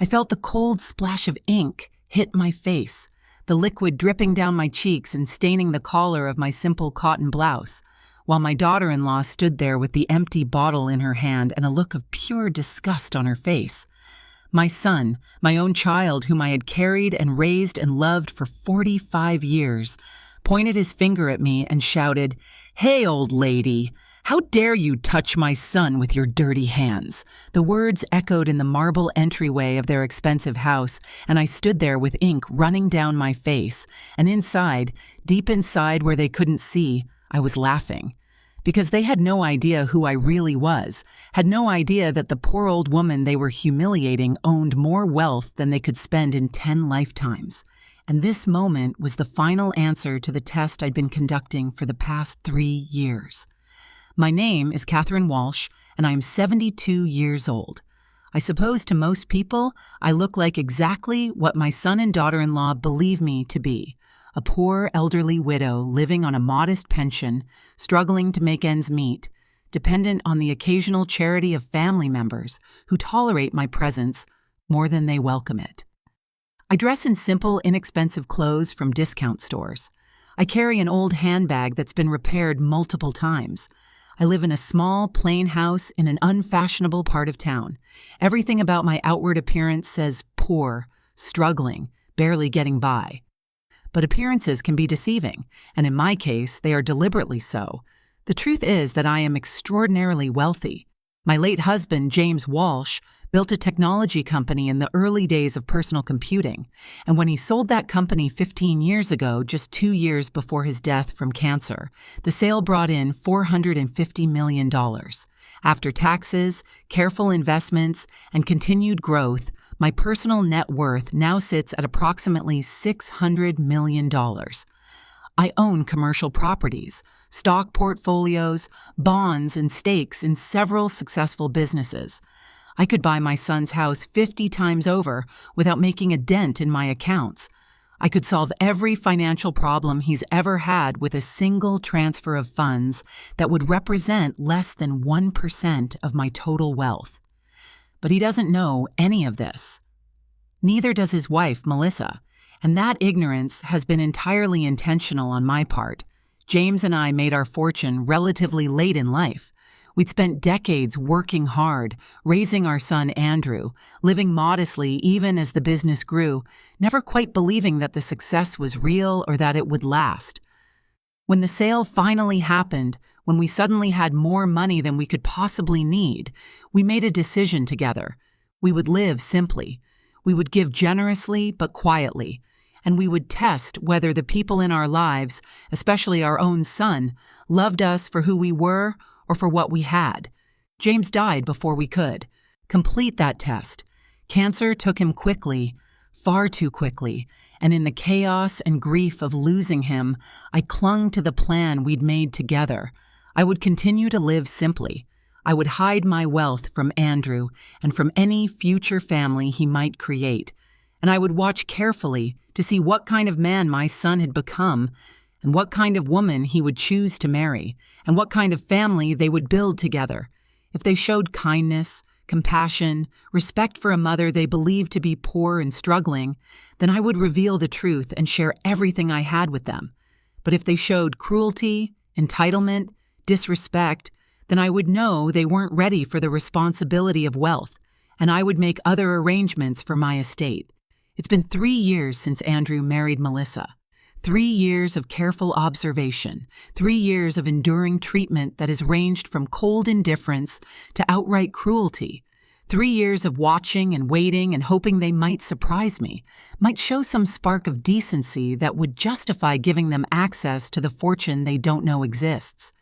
I felt the cold splash of ink hit my face, the liquid dripping down my cheeks and staining the collar of my simple cotton blouse, while my daughter-in-law stood there with the empty bottle in her hand and a look of pure disgust on her face. My son, my own child whom I had carried and raised and loved for 45 years, pointed his finger at me and shouted, "Hey, old lady, how dare you touch my son with your dirty hands?" The words echoed in the marble entryway of their expensive house, and I stood there with ink running down my face, and inside, deep inside where they couldn't see, I was laughing. Because they had no idea who I really was, had no idea that the poor old woman they were humiliating owned more wealth than they could spend in 10 lifetimes. And this moment was the final answer to the test I'd been conducting for the past 3 years. My name is Catherine Walsh, and I am 72 years old. I suppose to most people, I look like exactly what my son and daughter-in-law believe me to be. A poor elderly widow living on a modest pension, struggling to make ends meet, dependent on the occasional charity of family members who tolerate my presence more than they welcome it. I dress in simple, inexpensive clothes from discount stores. I carry an old handbag that's been repaired multiple times. I live in a small, plain house in an unfashionable part of town. Everything about my outward appearance says poor, struggling, barely getting by. But appearances can be deceiving, and in my case, they are deliberately so. The truth is that I am extraordinarily wealthy. My late husband, James Walsh, built a technology company in the early days of personal computing, and when he sold that company 15 years ago, just 2 years before his death from cancer, the sale brought in $450 million. After taxes, careful investments, and continued growth, my personal net worth now sits at approximately $600 million. I own commercial properties, stock portfolios, bonds, and stakes in several successful businesses. I could buy my son's house 50 times over without making a dent in my accounts. I could solve every financial problem he's ever had with a single transfer of funds that would represent less than 1% of my total wealth. But he doesn't know any of this. Neither does his wife, Melissa, and that ignorance has been entirely intentional on my part. James and I made our fortune relatively late in life. We'd spent decades working hard, raising our son Andrew, living modestly even as the business grew, never quite believing that the success was real or that it would last. When the sale finally happened, when we suddenly had more money than we could possibly need, we made a decision together. We would live simply. We would give generously but quietly. And we would test whether the people in our lives, especially our own son, loved us for who we were or for what we had. James died before we could complete that test. Cancer took him quickly, far too quickly, and in the chaos and grief of losing him, I clung to the plan we'd made together. I would continue to live simply. I would hide my wealth from Andrew and from any future family he might create, and I would watch carefully to see what kind of man my son had become and what kind of woman he would choose to marry and what kind of family they would build together. If they showed kindness, compassion, respect for a mother they believed to be poor and struggling, then I would reveal the truth and share everything I had with them. But if they showed cruelty, entitlement, disrespect, then I would know they weren't ready for the responsibility of wealth, and I would make other arrangements for my estate. It's been 3 years since Andrew married Melissa. 3 years of careful observation, 3 years of enduring treatment that has ranged from cold indifference to outright cruelty, 3 years of watching and waiting and hoping they might surprise me, might show some spark of decency that would justify giving them access to the fortune they don't know exists.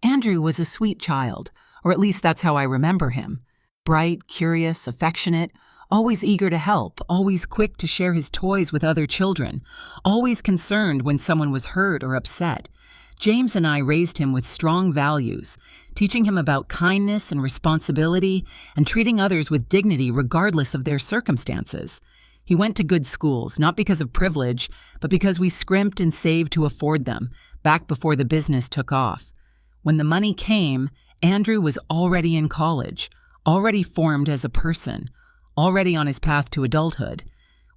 Andrew was a sweet child, or at least that's how I remember him. Bright, curious, affectionate, always eager to help, always quick to share his toys with other children, always concerned when someone was hurt or upset. James and I raised him with strong values, teaching him about kindness and responsibility and treating others with dignity regardless of their circumstances. He went to good schools, not because of privilege, but because we scrimped and saved to afford them, back before the business took off. When the money came, Andrew was already in college, already formed as a person, already on his path to adulthood.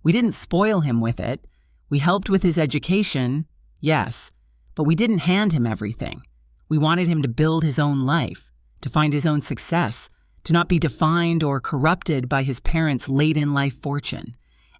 We didn't spoil him with it. We helped with his education, yes, but we didn't hand him everything. We wanted him to build his own life, to find his own success, to not be defined or corrupted by his parents' late-in-life fortune.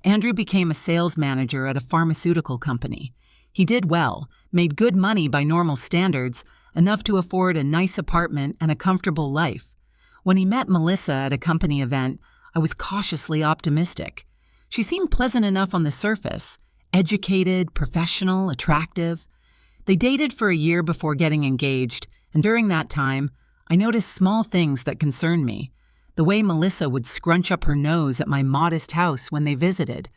Andrew became a sales manager at a pharmaceutical company. He did well, made good money by normal standards, enough to afford a nice apartment and a comfortable life. When he met Melissa at a company event, I was cautiously optimistic. She seemed pleasant enough on the surface, educated, professional, attractive. They dated for a year before getting engaged, and during that time, I noticed small things that concerned me. The way Melissa would scrunch up her nose at my modest house when they visited.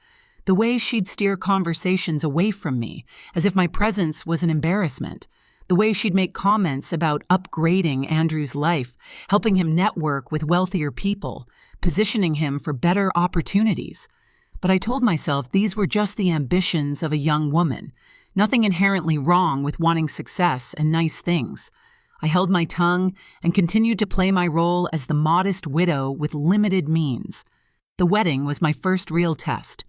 The way she'd steer conversations away from me, as if my presence was an embarrassment. The way she'd make comments about upgrading Andrew's life, helping him network with wealthier people, positioning him for better opportunities. But I told myself these were just the ambitions of a young woman. Nothing inherently wrong with wanting success and nice things. I held my tongue and continued to play my role as the modest widow with limited means. The wedding was my first real test.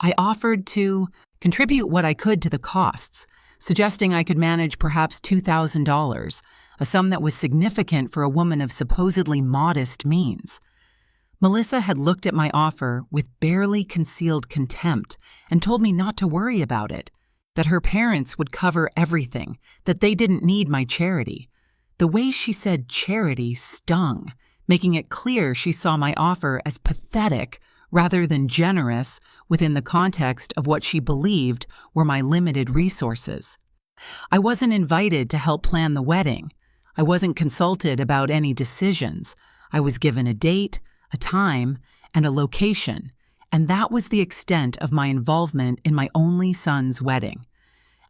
I offered to contribute what I could to the costs, suggesting I could manage perhaps $2,000, a sum that was significant for a woman of supposedly modest means. Melissa had looked at my offer with barely concealed contempt and told me not to worry about it, that her parents would cover everything, that they didn't need my charity. The way she said charity stung, making it clear she saw my offer as pathetic rather than generous within the context of what she believed were my limited resources. I wasn't invited to help plan the wedding. I wasn't consulted about any decisions. I was given a date, a time, and a location, and that was the extent of my involvement in my only son's wedding.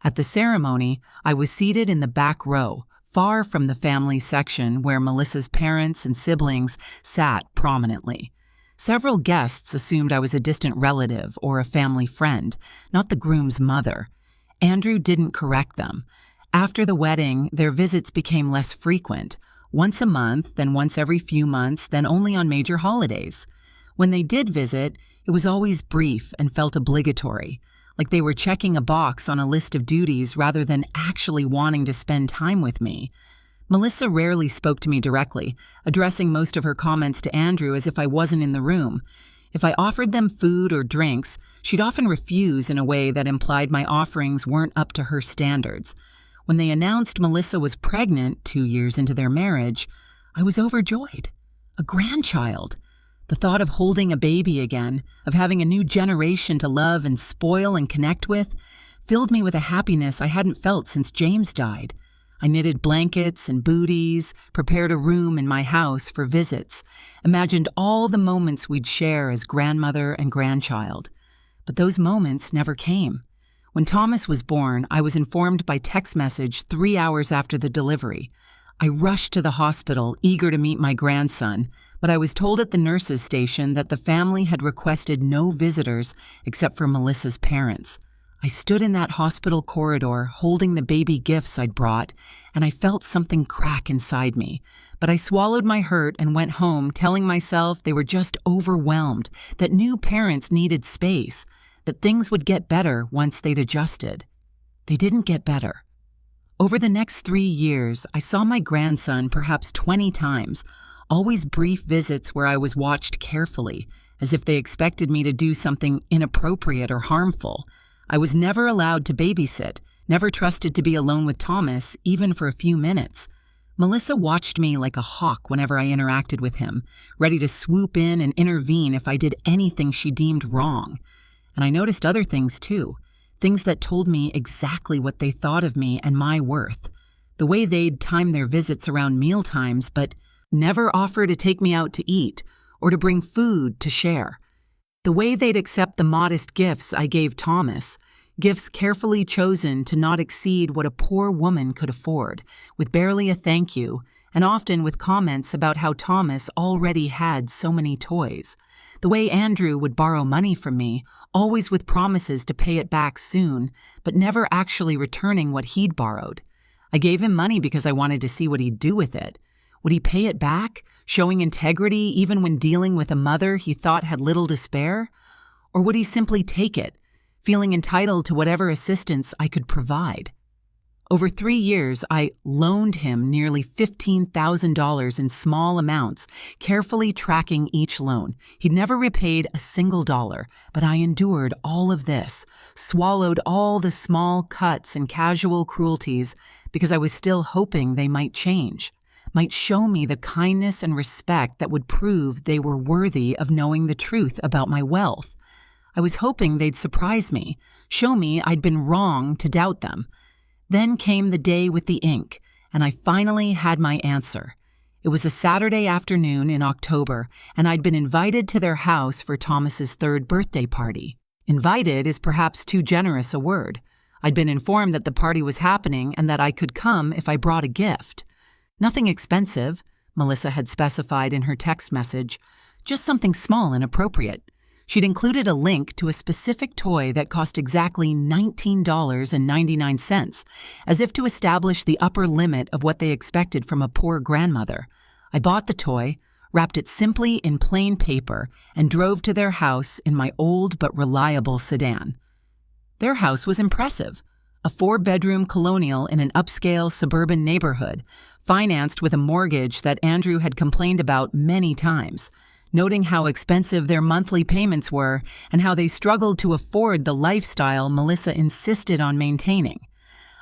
At the ceremony, I was seated in the back row, far from the family section where Melissa's parents and siblings sat prominently. Several guests assumed I was a distant relative or a family friend, not the groom's mother. Andrew didn't correct them. After the wedding, their visits became less frequent, once a month, then once every few months, then only on major holidays. When they did visit, it was always brief and felt obligatory, like they were checking a box on a list of duties rather than actually wanting to spend time with me. Melissa rarely spoke to me directly, addressing most of her comments to Andrew as if I wasn't in the room. If I offered them food or drinks, she'd often refuse in a way that implied my offerings weren't up to her standards. When they announced Melissa was pregnant 2 years into their marriage, I was overjoyed. A grandchild. The thought of holding a baby again, of having a new generation to love and spoil and connect with, filled me with a happiness I hadn't felt since James died. I knitted blankets and booties, prepared a room in my house for visits, imagined all the moments we'd share as grandmother and grandchild. But those moments never came. When Thomas was born, I was informed by text message 3 hours after the delivery. I rushed to the hospital, eager to meet my grandson, but I was told at the nurses' station that the family had requested no visitors except for Melissa's parents. I stood in that hospital corridor, holding the baby gifts I'd brought, and I felt something crack inside me. But I swallowed my hurt and went home, telling myself they were just overwhelmed, that new parents needed space, that things would get better once they'd adjusted. They didn't get better. Over the next 3 years, I saw my grandson perhaps 20 times, always brief visits where I was watched carefully, as if they expected me to do something inappropriate or harmful. I was never allowed to babysit, never trusted to be alone with Thomas, even for a few minutes. Melissa watched me like a hawk whenever I interacted with him, ready to swoop in and intervene if I did anything she deemed wrong. And I noticed other things too, things that told me exactly what they thought of me and my worth. The way they'd time their visits around meal times, but never offer to take me out to eat or to bring food to share. The way they'd accept the modest gifts I gave Thomas, gifts carefully chosen to not exceed what a poor woman could afford, with barely a thank you, and often with comments about how Thomas already had so many toys. The way Andrew would borrow money from me, always with promises to pay it back soon, but never actually returning what he'd borrowed. I gave him money because I wanted to see what he'd do with it. Would he pay it back, showing integrity even when dealing with a mother he thought had little to spare? Or would he simply take it, feeling entitled to whatever assistance I could provide? Over 3 years, I loaned him nearly $15,000 in small amounts, carefully tracking each loan. He'd never repaid a single dollar, but I endured all of this, swallowed all the small cuts and casual cruelties because I was still hoping they might change, might show me the kindness and respect that would prove they were worthy of knowing the truth about my wealth. I was hoping they'd surprise me, show me I'd been wrong to doubt them. Then came the day with the ink, and I finally had my answer. It was a Saturday afternoon in October, and I'd been invited to their house for Thomas's 3rd birthday party. Invited is perhaps too generous a word. I'd been informed that the party was happening and that I could come if I brought a gift. Nothing expensive, Melissa had specified in her text message, just something small and appropriate. She'd included a link to a specific toy that cost exactly $19.99, as if to establish the upper limit of what they expected from a poor grandmother. I bought the toy, wrapped it simply in plain paper, and drove to their house in my old but reliable sedan. Their house was impressive. A 4-bedroom colonial in an upscale suburban neighborhood, financed with a mortgage that Andrew had complained about many times, noting how expensive their monthly payments were and how they struggled to afford the lifestyle Melissa insisted on maintaining.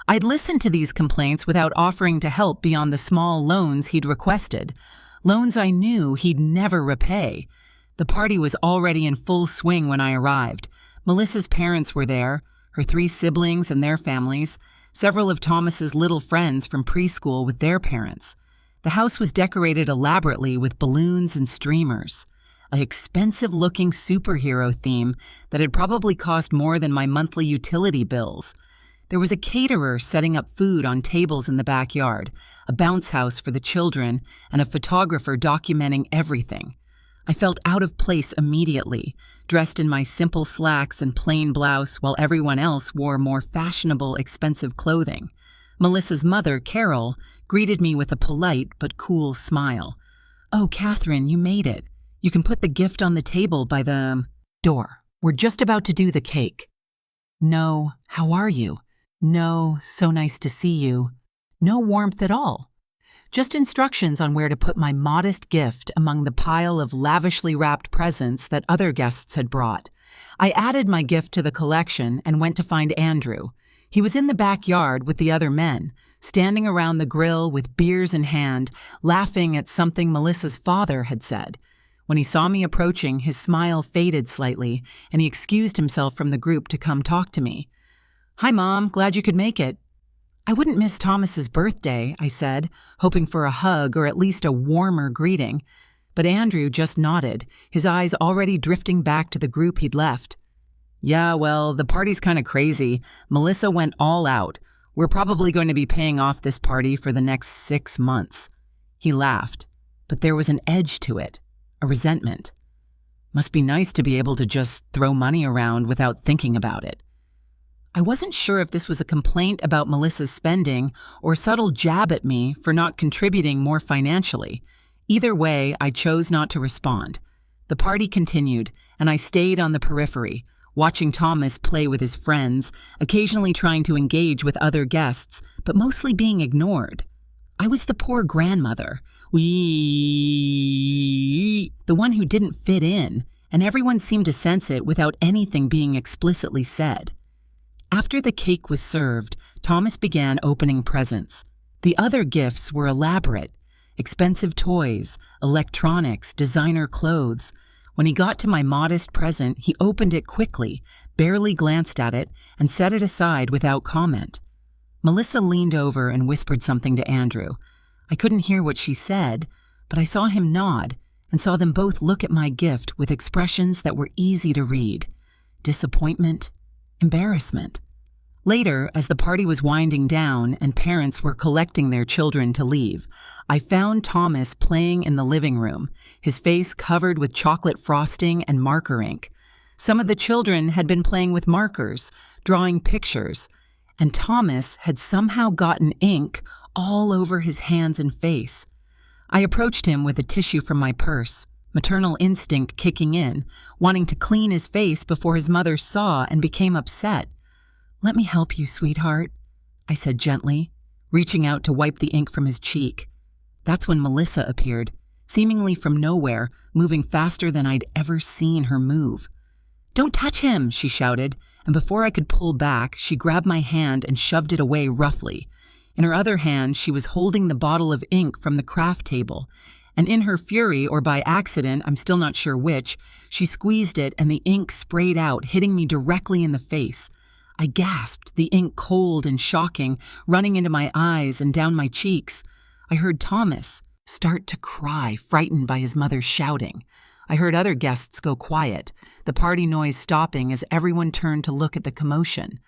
I'd listened to these complaints without offering to help beyond the small loans he'd requested, loans I knew he'd never repay. The party was already in full swing when I arrived. Melissa's parents were there, her 3 siblings and their families, several of Thomas's little friends from preschool with their parents. The house was decorated elaborately with balloons and streamers, an expensive-looking superhero theme that had probably cost more than my monthly utility bills. There was a caterer setting up food on tables in the backyard, a bounce house for the children, and a photographer documenting everything. I felt out of place immediately, dressed in my simple slacks and plain blouse while everyone else wore more fashionable, expensive clothing. Melissa's mother, Carol, greeted me with a polite but cool smile. "Oh, Catherine, you made it. You can put the gift on the table by the door. We're just about to do the cake." No, how are you? No, so nice to see you. No warmth at all. Just instructions on where to put my modest gift among the pile of lavishly wrapped presents that other guests had brought. I added my gift to the collection and went to find Andrew. He was in the backyard with the other men, standing around the grill with beers in hand, laughing at something Melissa's father had said. When he saw me approaching, his smile faded slightly, and he excused himself from the group to come talk to me. "Hi, Mom. Glad you could make it." "I wouldn't miss Thomas's birthday," I said, hoping for a hug or at least a warmer greeting. But Andrew just nodded, his eyes already drifting back to the group he'd left. "Yeah, well, the party's kind of crazy. Melissa went all out. We're probably going to be paying off this party for the next 6 months. He laughed, but there was an edge to it, a resentment. Must be nice to be able to just throw money around without thinking about it. I wasn't sure if this was a complaint about Melissa's spending or a subtle jab at me for not contributing more financially. Either way, I chose not to respond. The party continued, and I stayed on the periphery, watching Thomas play with his friends, occasionally trying to engage with other guests, but mostly being ignored. I was the poor grandmother, the one who didn't fit in, and everyone seemed to sense it without anything being explicitly said. After the cake was served, Thomas began opening presents. The other gifts were elaborate: expensive toys, electronics, designer clothes. When he got to my modest present, he opened it quickly, barely glanced at it, and set it aside without comment. Melissa leaned over and whispered something to Andrew. I couldn't hear what she said, but I saw him nod and saw them both look at my gift with expressions that were easy to read: disappointment, embarrassment. Later, as the party was winding down and parents were collecting their children to leave, I found Thomas playing in the living room, his face covered with chocolate frosting and marker ink. Some of the children had been playing with markers, drawing pictures, and Thomas had somehow gotten ink all over his hands and face. I approached him with a tissue from my purse, maternal instinct kicking in, wanting to clean his face before his mother saw and became upset. "Let me help you, sweetheart," I said gently, reaching out to wipe the ink from his cheek. That's when Melissa appeared, seemingly from nowhere, moving faster than I'd ever seen her move. "Don't touch him," she shouted, and before I could pull back, she grabbed my hand and shoved it away roughly. In her other hand, she was holding the bottle of ink from the craft table, and in her fury, or by accident, I'm still not sure which, she squeezed it and the ink sprayed out, hitting me directly in the face. I gasped, the ink cold and shocking, running into my eyes and down my cheeks. I heard Thomas start to cry, frightened by his mother's shouting. I heard other guests go quiet, the party noise stopping as everyone turned to look at the commotion.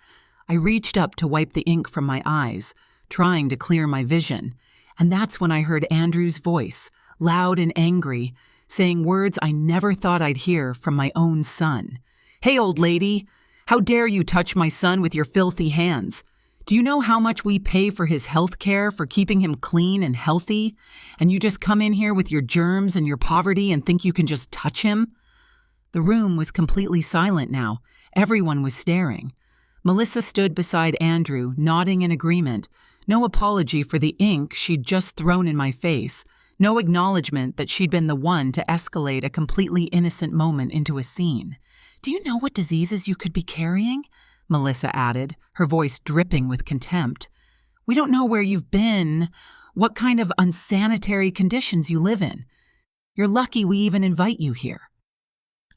I reached up to wipe the ink from my eyes, trying to clear my vision, and that's when I heard Andrew's voice, loud and angry, saying words I never thought I'd hear from my own son. "Hey, old lady, how dare you touch my son with your filthy hands? Do you know how much we pay for his health care, for keeping him clean and healthy? And you just come in here with your germs and your poverty and think you can just touch him?" The room was completely silent now. Everyone was staring. Melissa stood beside Andrew, nodding in agreement. No apology for the ink she'd just thrown in my face. No acknowledgement that she'd been the one to escalate a completely innocent moment into a scene. "Do you know what diseases you could be carrying?" Melissa added, her voice dripping with contempt. "We don't know where you've been, what kind of unsanitary conditions you live in. You're lucky we even invite you here."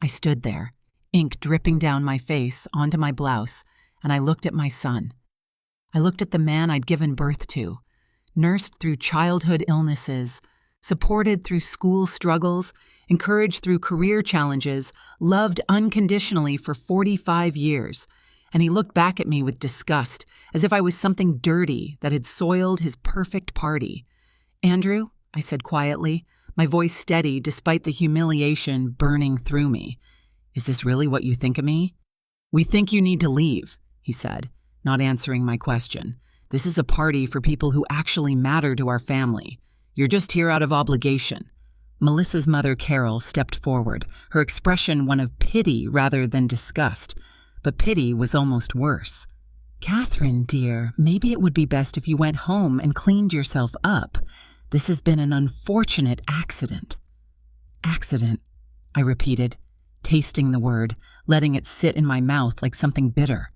I stood there, ink dripping down my face onto my blouse, and I looked at my son. I looked at the man I'd given birth to, nursed through childhood illnesses, supported through school struggles, encouraged through career challenges, loved unconditionally for 45 years. And he looked back at me with disgust, as if I was something dirty that had soiled his perfect party. "Andrew," I said quietly, my voice steady despite the humiliation burning through me, "is this really what you think of me?" "We think you need to leave," he said, not answering my question. "This is a party for people who actually matter to our family. You're just here out of obligation." Melissa's mother, Carol, stepped forward, her expression one of pity rather than disgust. But pity was almost worse. "Catherine, dear, maybe it would be best if you went home and cleaned yourself up. This has been an unfortunate accident." "Accident," I repeated, tasting the word, letting it sit in my mouth like something bitter.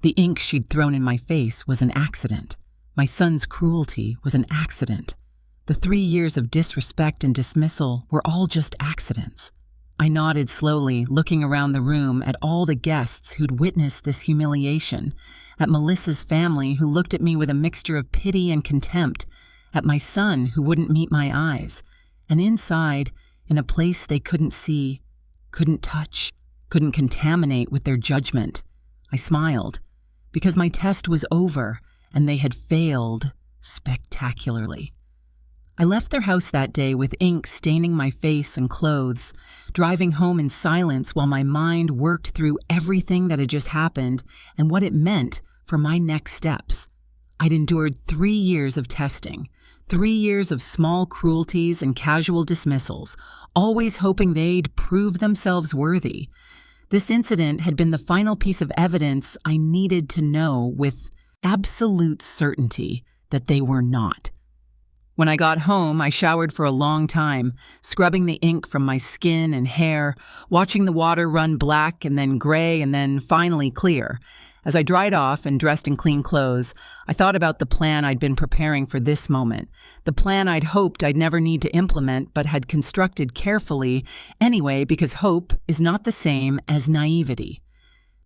The ink she'd thrown in my face was an accident. My son's cruelty was an accident. The 3 years of disrespect and dismissal were all just accidents. I nodded slowly, looking around the room at all the guests who'd witnessed this humiliation, at Melissa's family who looked at me with a mixture of pity and contempt, at my son who wouldn't meet my eyes, and inside, in a place they couldn't see, couldn't touch, couldn't contaminate with their judgment. I smiled, because my test was over and they had failed spectacularly. I left their house that day with ink staining my face and clothes, driving home in silence while my mind worked through everything that had just happened and what it meant for my next steps. I'd endured 3 years of testing, 3 years of small cruelties and casual dismissals, always hoping they'd prove themselves worthy. This incident had been the final piece of evidence I needed to know with absolute certainty that they were not. When I got home, I showered for a long time, scrubbing the ink from my skin and hair, watching the water run black and then gray and then finally clear. As I dried off and dressed in clean clothes, I thought about the plan I'd been preparing for this moment, the plan I'd hoped I'd never need to implement but had constructed carefully anyway because hope is not the same as naivety.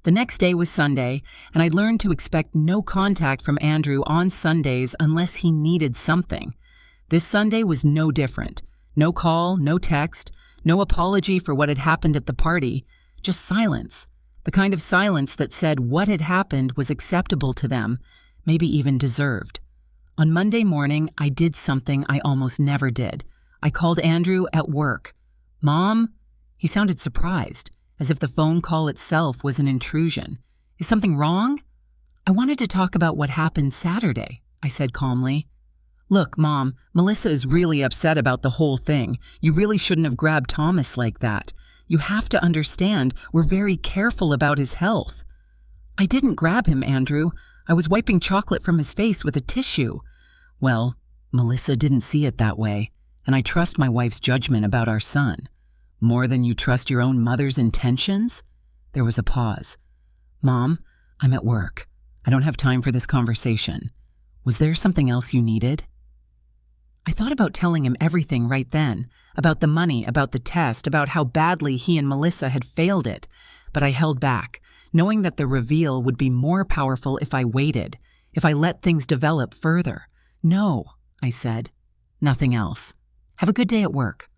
The next day was Sunday, and I'd learned to expect no contact from Andrew on Sundays unless he needed something. This Sunday was no different. No call, no text, no apology for what had happened at the party, just silence. The kind of silence that said what had happened was acceptable to them, maybe even deserved. On Monday morning, I did something I almost never did. I called Andrew at work. "Mom?" He sounded surprised, as if the phone call itself was an intrusion. "Is something wrong?" "I wanted to talk about what happened Saturday," I said calmly. Look, Mom, Melissa is really upset about the whole thing. You really shouldn't have grabbed Thomas like that. You have to understand, we're very careful about his health. I didn't grab him, Andrew. I was wiping chocolate from his face with a tissue. Well, Melissa didn't see it that way, and I trust my wife's judgment about our son. More than you trust your own mother's intentions? There was a pause. Mom, I'm at work. I don't have time for this conversation. Was there something else you needed? I thought about telling him everything right then, about the money, about the test, about how badly he and Melissa had failed it, but I held back, knowing that the reveal would be more powerful if I waited, if I let things develop further. No, I said. Nothing else. Have a good day at work.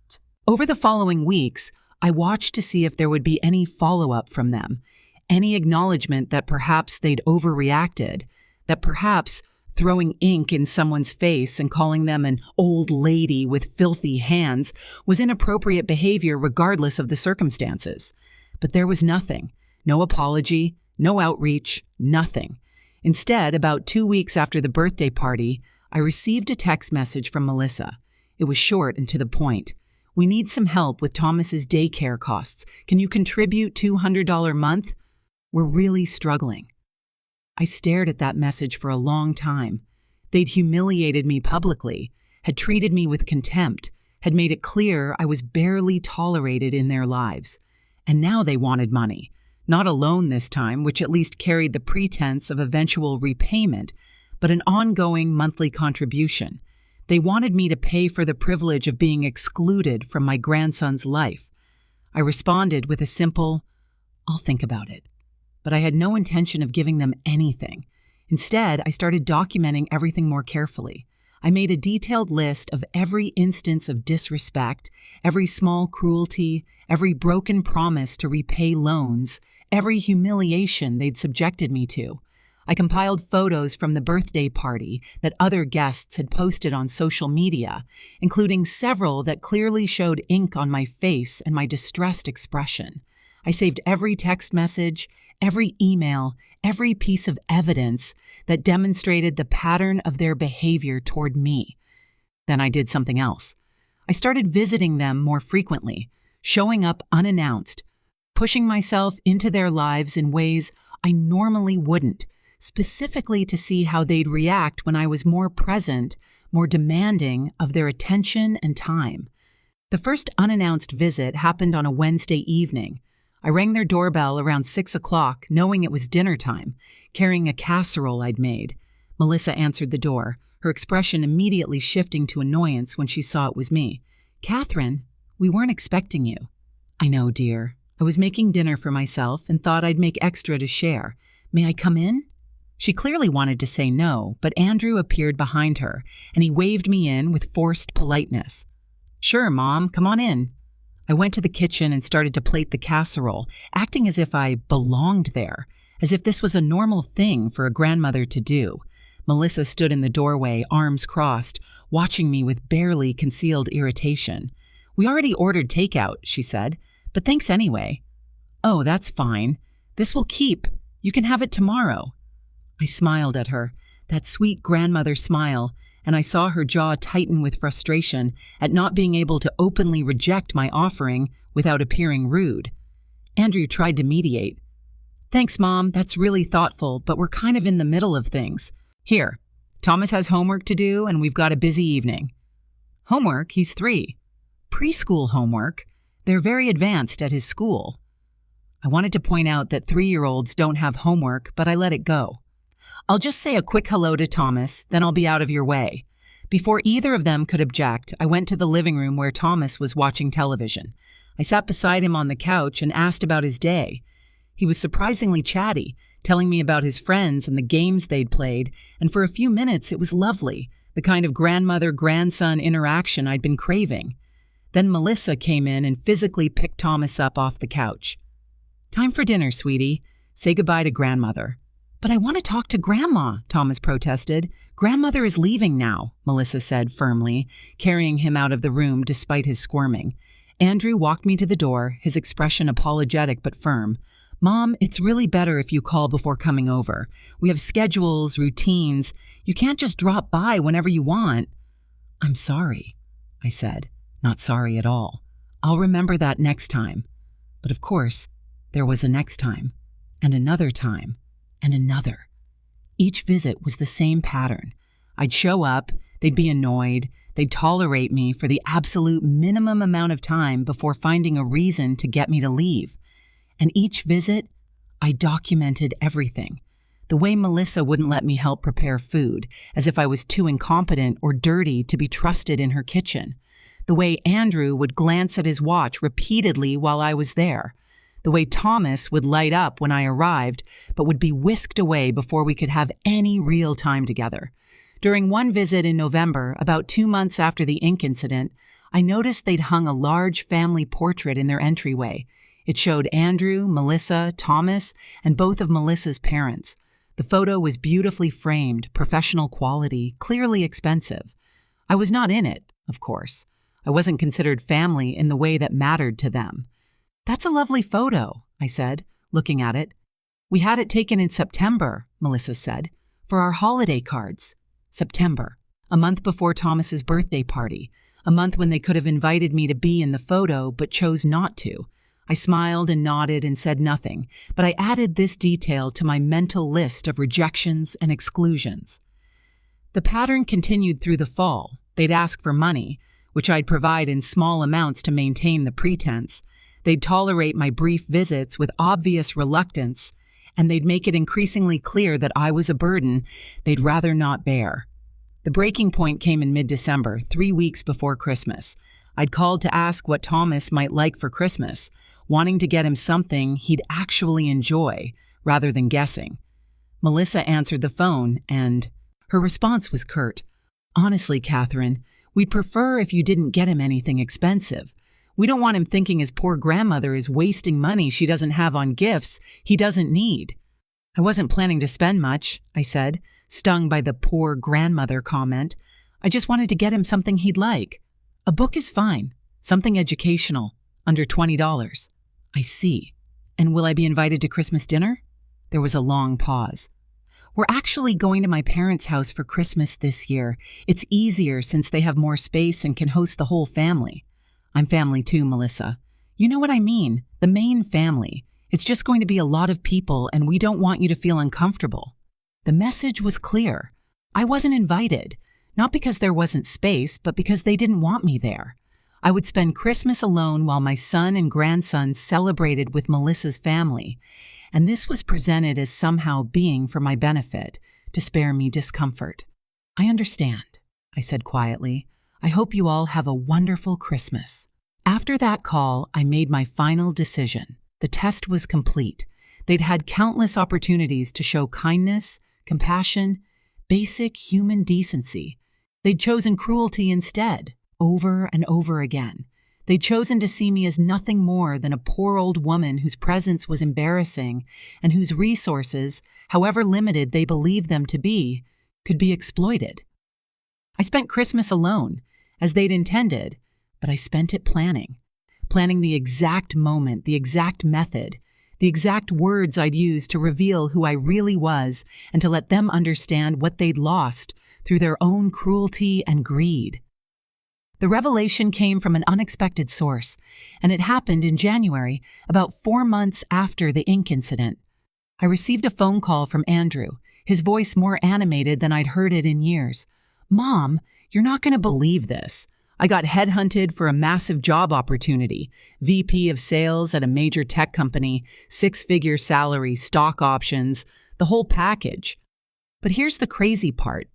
Over the following weeks, I watched to see if there would be any follow-up from them, any acknowledgement that perhaps they'd overreacted, that perhaps throwing ink in someone's face and calling them an old lady with filthy hands was inappropriate behavior regardless of the circumstances. But there was nothing. No apology, no outreach, nothing. Instead, about 2 weeks after the birthday party, I received a text message from Melissa. It was short and to the point. We need some help with Thomas's daycare costs. Can you contribute $200 a month? We're really struggling. I stared at that message for a long time. They'd humiliated me publicly, had treated me with contempt, had made it clear I was barely tolerated in their lives. And now they wanted money. Not a loan this time, which at least carried the pretense of eventual repayment, but an ongoing monthly contribution. They wanted me to pay for the privilege of being excluded from my grandson's life. I responded with a simple, "I'll think about it." But I had no intention of giving them anything. Instead, I started documenting everything more carefully. I made a detailed list of every instance of disrespect, every small cruelty, every broken promise to repay loans, every humiliation they'd subjected me to. I compiled photos from the birthday party that other guests had posted on social media, including several that clearly showed ink on my face and my distressed expression. I saved every text message, every email, every piece of evidence that demonstrated the pattern of their behavior toward me. Then I did something else. I started visiting them more frequently, showing up unannounced, pushing myself into their lives in ways I normally wouldn't, specifically to see how they'd react when I was more present, more demanding of their attention and time. The first unannounced visit happened on a Wednesday evening. I rang their doorbell around 6 o'clock, knowing it was dinner time, carrying a casserole I'd made. Melissa answered the door, her expression immediately shifting to annoyance when she saw it was me. "Catherine, we weren't expecting you." "I know, dear. I was making dinner for myself and thought I'd make extra to share. May I come in?" She clearly wanted to say no, but Andrew appeared behind her, and he waved me in with forced politeness. "Sure, Mom, come on in." I went to the kitchen and started to plate the casserole, acting as if I belonged there, as if this was a normal thing for a grandmother to do. Melissa stood in the doorway, arms crossed, watching me with barely concealed irritation. "We already ordered takeout," she said, "but thanks anyway." "Oh, that's fine. This will keep. You can have it tomorrow." I smiled at her, that sweet grandmother smile, and I saw her jaw tighten with frustration at not being able to openly reject my offering without appearing rude. Andrew tried to mediate. "Thanks, Mom, that's really thoughtful, but we're kind of in the middle of things. Here, Thomas has homework to do, and we've got a busy evening." "Homework? He's 3. Preschool homework? They're very advanced at his school." I wanted to point out that 3-year-olds don't have homework, but I let it go. "I'll just say a quick hello to Thomas, then I'll be out of your way." Before either of them could object, I went to the living room where Thomas was watching television. I sat beside him on the couch and asked about his day. He was surprisingly chatty, telling me about his friends and the games they'd played, and for a few minutes it was lovely, the kind of grandmother-grandson interaction I'd been craving. Then Melissa came in and physically picked Thomas up off the couch. "Time for dinner, sweetie. Say goodbye to grandmother." "But I want to talk to Grandma," Thomas protested. "Grandmother is leaving now," Melissa said firmly, carrying him out of the room despite his squirming. Andrew walked me to the door, his expression apologetic but firm. "Mom, it's really better if you call before coming over. We have schedules, routines. You can't just drop by whenever you want." I'm sorry, I said, not sorry at all. I'll remember that next time. But of course, there was a next time, and another time, and another. Each visit was the same pattern. I'd show up, they'd be annoyed, they'd tolerate me for the absolute minimum amount of time before finding a reason to get me to leave. And each visit, I documented everything. The way Melissa wouldn't let me help prepare food, as if I was too incompetent or dirty to be trusted in her kitchen. The way Andrew would glance at his watch repeatedly while I was there. The way Thomas would light up when I arrived, but would be whisked away before we could have any real time together. During one visit in November, about 2 months after the ink incident, I noticed they'd hung a large family portrait in their entryway. It showed Andrew, Melissa, Thomas, and both of Melissa's parents. The photo was beautifully framed, professional quality, clearly expensive. I was not in it, of course. I wasn't considered family in the way that mattered to them. "That's a lovely photo," I said, looking at it. "We had it taken in September," Melissa said, "for our holiday cards." September, a month before Thomas's birthday party, a month when they could have invited me to be in the photo but chose not to. I smiled and nodded and said nothing, but I added this detail to my mental list of rejections and exclusions. The pattern continued through the fall. They'd ask for money, which I'd provide in small amounts to maintain the pretense. They'd tolerate my brief visits with obvious reluctance, and they'd make it increasingly clear that I was a burden they'd rather not bear. The breaking point came in mid-December, 3 weeks before Christmas. I'd called to ask what Thomas might like for Christmas, wanting to get him something he'd actually enjoy, rather than guessing. Melissa answered the phone, and her response was curt. "Honestly, Catherine, we'd prefer if you didn't get him anything expensive. We don't want him thinking his poor grandmother is wasting money she doesn't have on gifts he doesn't need." "I wasn't planning to spend much," I said, stung by the poor grandmother comment. "I just wanted to get him something he'd like. A book is fine, something educational, under $20. "I see. And will I be invited to Christmas dinner?" There was a long pause. "We're actually going to my parents' house for Christmas this year. It's easier since they have more space and can host the whole family." "I'm family too, Melissa. You know what I mean, the main family. It's just going to be a lot of people and we don't want you to feel uncomfortable." The message was clear. I wasn't invited, not because there wasn't space, but because they didn't want me there. I would spend Christmas alone while my son and grandson celebrated with Melissa's family, and this was presented as somehow being for my benefit, to spare me discomfort. "I understand," I said quietly. "I hope you all have a wonderful Christmas." After that call, I made my final decision. The test was complete. They'd had countless opportunities to show kindness, compassion, basic human decency. They'd chosen cruelty instead, over and over again. They'd chosen to see me as nothing more than a poor old woman whose presence was embarrassing and whose resources, however limited they believed them to be, could be exploited. I spent Christmas alone, as they'd intended, but I spent it planning the exact moment, the exact method, the exact words I'd use to reveal who I really was and to let them understand what they'd lost through their own cruelty and greed. The revelation came from an unexpected source, and it happened in January, about 4 months after the ink incident. I received a phone call from Andrew, his voice more animated than I'd heard it in years. "Mom, you're not going to believe this. I got headhunted for a massive job opportunity, VP of sales at a major tech company, 6-figure salary, stock options, the whole package." But here's the crazy part.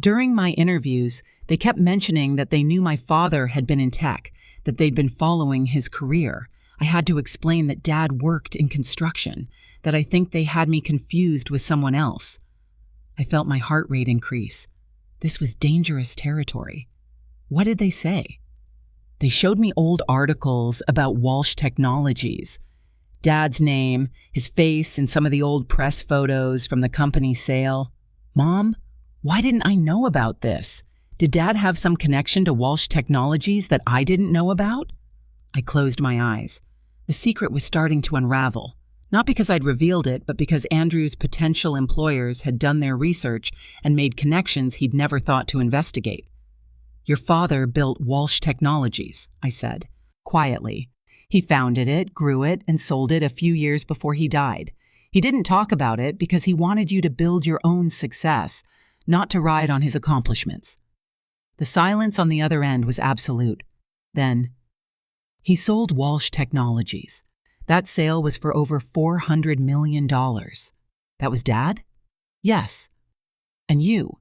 During my interviews, they kept mentioning that they knew my father had been in tech, that they'd been following his career. I had to explain that Dad worked in construction, that I think they had me confused with someone else. I felt my heart rate increase. This was dangerous territory. What did they say? They showed me old articles about Walsh Technologies. Dad's name, his face, and some of the old press photos from the company sale. Mom, why didn't I know about this? Did Dad have some connection to Walsh Technologies that I didn't know about? I closed my eyes. The secret was starting to unravel. Not because I'd revealed it, but because Andrew's potential employers had done their research and made connections he'd never thought to investigate. Your father built Walsh Technologies, I said, quietly. He founded it, grew it, and sold it a few years before he died. He didn't talk about it because he wanted you to build your own success, not to ride on his accomplishments. The silence on the other end was absolute. Then, he sold Walsh Technologies. That sale was for over $400 million. That was Dad? Yes. And you?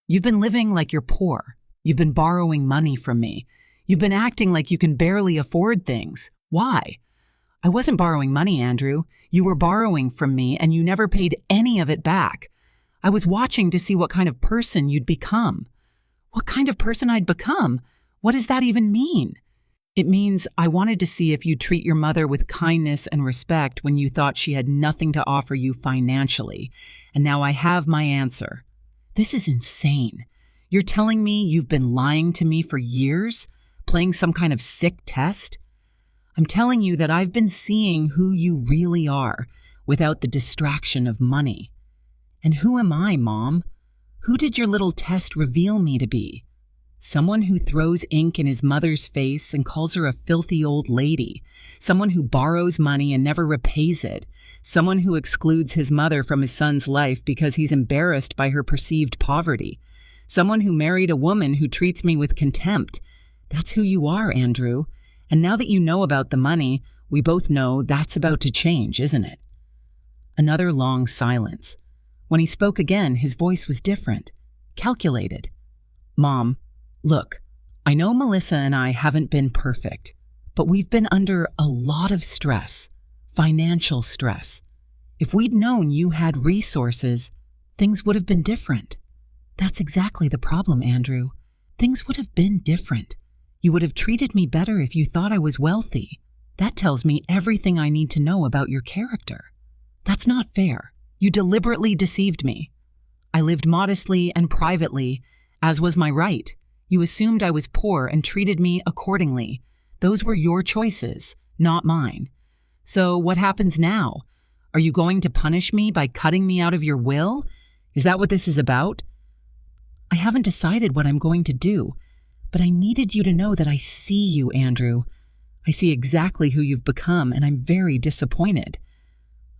You've been living like you're poor. You've been borrowing money from me. You've been acting like you can barely afford things. Why? I wasn't borrowing money, Andrew. You were borrowing from me, and you never paid any of it back. I was watching to see what kind of person you'd become. What kind of person I'd become? What does that even mean? It means I wanted to see if you'd treat your mother with kindness and respect when you thought she had nothing to offer you financially. And now I have my answer. This is insane. You're telling me you've been lying to me for years? Playing some kind of sick test? I'm telling you that I've been seeing who you really are without the distraction of money. And who am I, Mom? Who did your little test reveal me to be? Someone who throws ink in his mother's face and calls her a filthy old lady. Someone who borrows money and never repays it. Someone who excludes his mother from his son's life because he's embarrassed by her perceived poverty. Someone who married a woman who treats me with contempt. That's who you are, Andrew. And now that you know about the money, we both know that's about to change, isn't it? Another long silence. When he spoke again, his voice was different, calculated. Mom, look, I know Melissa and I haven't been perfect, but we've been under a lot of stress, financial stress. If we'd known you had resources, things would have been different. That's exactly the problem, Andrew. Things would have been different. You would have treated me better if you thought I was wealthy. That tells me everything I need to know about your character. That's not fair. You deliberately deceived me. I lived modestly and privately, as was my right. You assumed I was poor and treated me accordingly. Those were your choices, not mine. So what happens now? Are you going to punish me by cutting me out of your will? Is that what this is about? I haven't decided what I'm going to do, but I needed you to know that I see you, Andrew. I see exactly who you've become, and I'm very disappointed.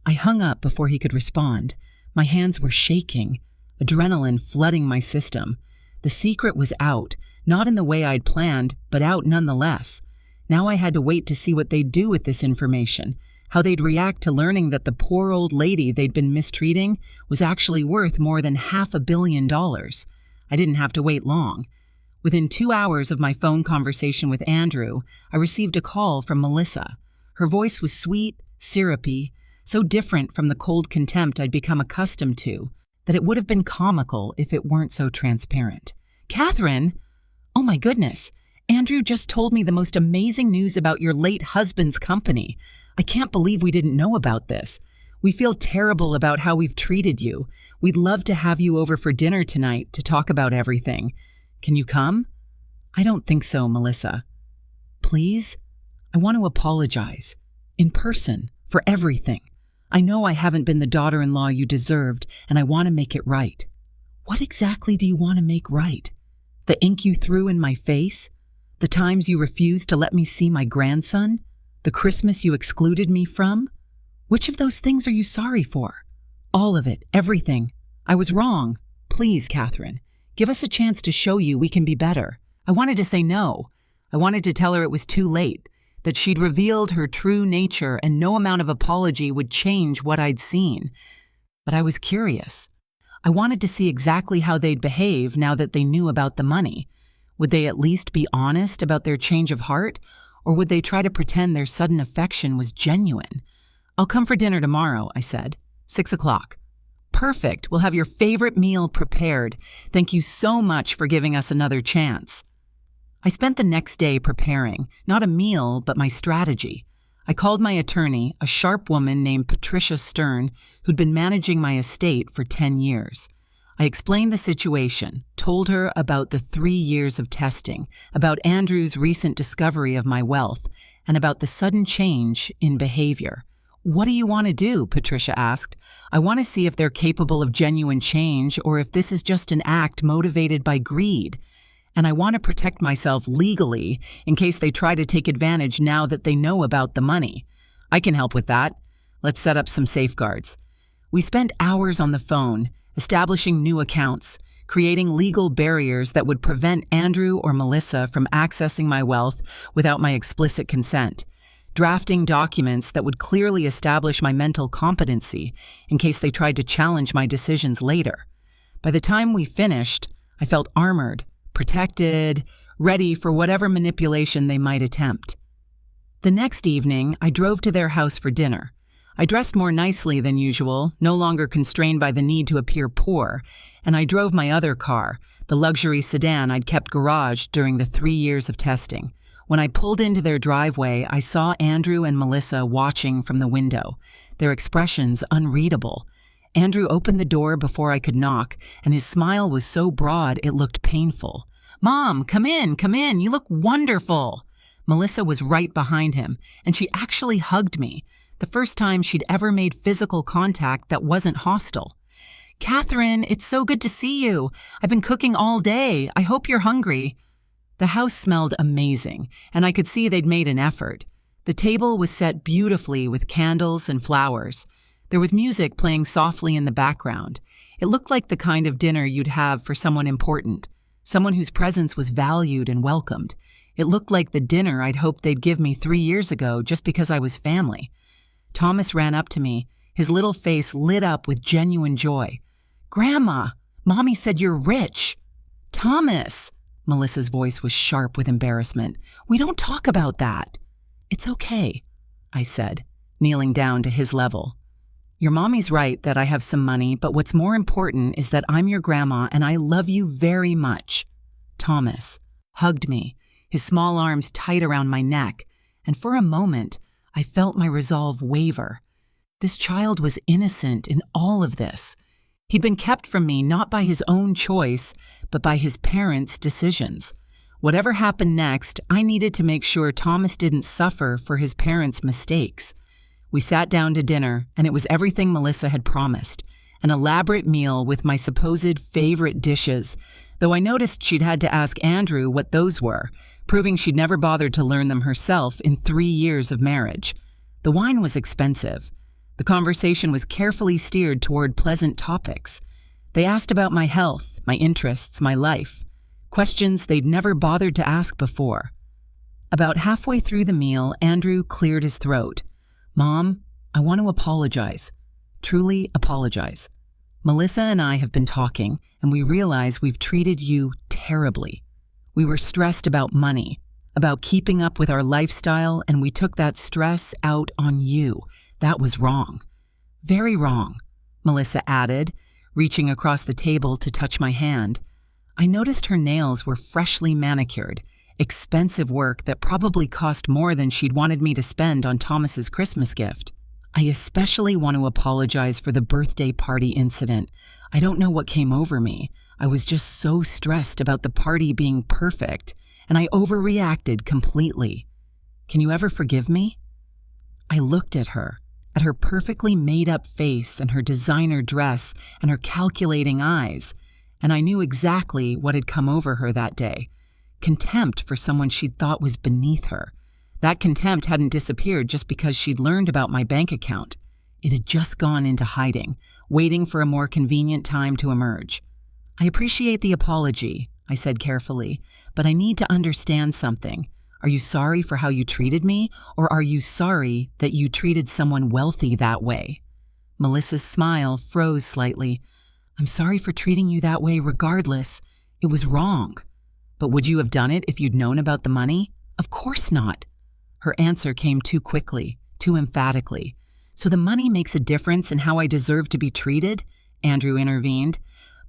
I hung up before he could respond. My hands were shaking, adrenaline flooding my system. The secret was out, not in the way I'd planned, but out nonetheless. Now I had to wait to see what they'd do with this information, how they'd react to learning that the poor old lady they'd been mistreating was actually worth more than $500 million. I didn't have to wait long. Within 2 hours of my phone conversation with Andrew, I received a call from Melissa. Her voice was sweet, syrupy, so different from the cold contempt I'd become accustomed to that it would have been comical if it weren't so transparent. Catherine! Oh my goodness! Andrew just told me the most amazing news about your late husband's company. I can't believe we didn't know about this. We feel terrible about how we've treated you. We'd love to have you over for dinner tonight to talk about everything. Can you come? I don't think so, Melissa. Please? I want to apologize. In person, for everything. I know I haven't been the daughter-in-law you deserved, and I want to make it right. What exactly do you want to make right? The ink you threw in my face? The times you refused to let me see my grandson? The Christmas you excluded me from? Which of those things are you sorry for? All of it, everything. I was wrong. Please, Catherine, give us a chance to show you we can be better. I wanted to say no. I wanted to tell her it was too late, that she'd revealed her true nature and no amount of apology would change what I'd seen. But I was curious. I wanted to see exactly how they'd behave now that they knew about the money. Would they at least be honest about their change of heart, or would they try to pretend their sudden affection was genuine? I'll come for dinner tomorrow, I said. 6 o'clock. Perfect. We'll have your favorite meal prepared. Thank you so much for giving us another chance. I spent the next day preparing, not a meal, but my strategy. I called my attorney, a sharp woman named Patricia Stern, who'd been managing my estate for 10 years. I explained the situation, told her about the 3 years of testing, about Andrew's recent discovery of my wealth, and about the sudden change in behavior. What do you want to do? Patricia asked. I want to see if they're capable of genuine change or if this is just an act motivated by greed. And I want to protect myself legally in case they try to take advantage now that they know about the money. I can help with that. Let's set up some safeguards. We spent hours on the phone, establishing new accounts, creating legal barriers that would prevent Andrew or Melissa from accessing my wealth without my explicit consent, drafting documents that would clearly establish my mental competency in case they tried to challenge my decisions later. By the time we finished, I felt armored, protected, ready for whatever manipulation they might attempt. The next evening, I drove to their house for dinner. I dressed more nicely than usual, no longer constrained by the need to appear poor, and I drove my other car, the luxury sedan I'd kept garaged during the 3 years of testing. When I pulled into their driveway, I saw Andrew and Melissa watching from the window, their expressions unreadable. Andrew opened the door before I could knock, and his smile was so broad it looked painful. "Mom, come in, you look wonderful!" Melissa was right behind him, and she actually hugged me, the first time she'd ever made physical contact that wasn't hostile. "Catherine, it's so good to see you. I've been cooking all day. I hope you're hungry." The house smelled amazing, and I could see they'd made an effort. The table was set beautifully with candles and flowers. There was music playing softly in the background. It looked like the kind of dinner you'd have for someone important, someone whose presence was valued and welcomed. It looked like the dinner I'd hoped they'd give me 3 years ago just because I was family. Thomas ran up to me, his little face lit up with genuine joy. "Grandma, Mommy said you're rich." "Thomas," Melissa's voice was sharp with embarrassment, "we don't talk about that." "It's okay," I said, kneeling down to his level. "Your mommy's right that I have some money, but what's more important is that I'm your grandma and I love you very much." Thomas hugged me, his small arms tight around my neck, and for a moment, I felt my resolve waver. This child was innocent in all of this. He'd been kept from me not by his own choice, but by his parents' decisions. Whatever happened next, I needed to make sure Thomas didn't suffer for his parents' mistakes. We sat down to dinner, and it was everything Melissa had promised. An elaborate meal with my supposed favorite dishes, though I noticed she'd had to ask Andrew what those were, proving she'd never bothered to learn them herself in 3 years of marriage. The wine was expensive. The conversation was carefully steered toward pleasant topics. They asked about my health, my interests, my life, questions they'd never bothered to ask before. About halfway through the meal, Andrew cleared his throat. "Mom, I want to apologize. Truly apologize. Melissa and I have been talking, and we realize we've treated you terribly. We were stressed about money, about keeping up with our lifestyle, and we took that stress out on you. That was wrong. Very wrong," Melissa added, reaching across the table to touch my hand. I noticed her nails were freshly manicured, expensive work that probably cost more than she'd wanted me to spend on Thomas's Christmas gift. "I especially want to apologize for the birthday party incident. I don't know what came over me. I was just so stressed about the party being perfect, and I overreacted completely. Can you ever forgive me?" I looked at her perfectly made-up face and her designer dress and her calculating eyes, and I knew exactly what had come over her that day. Contempt for someone she'd thought was beneath her. That contempt hadn't disappeared just because she'd learned about my bank account. It had just gone into hiding, waiting for a more convenient time to emerge. "I appreciate the apology," I said carefully, "but I need to understand something. Are you sorry for how you treated me, or are you sorry that you treated someone wealthy that way?" Melissa's smile froze slightly. "I'm sorry for treating you that way regardless. It was wrong." "But would you have done it if you'd known about the money?" "Of course not." Her answer came too quickly, too emphatically. "So the money makes a difference in how I deserve to be treated?" Andrew intervened.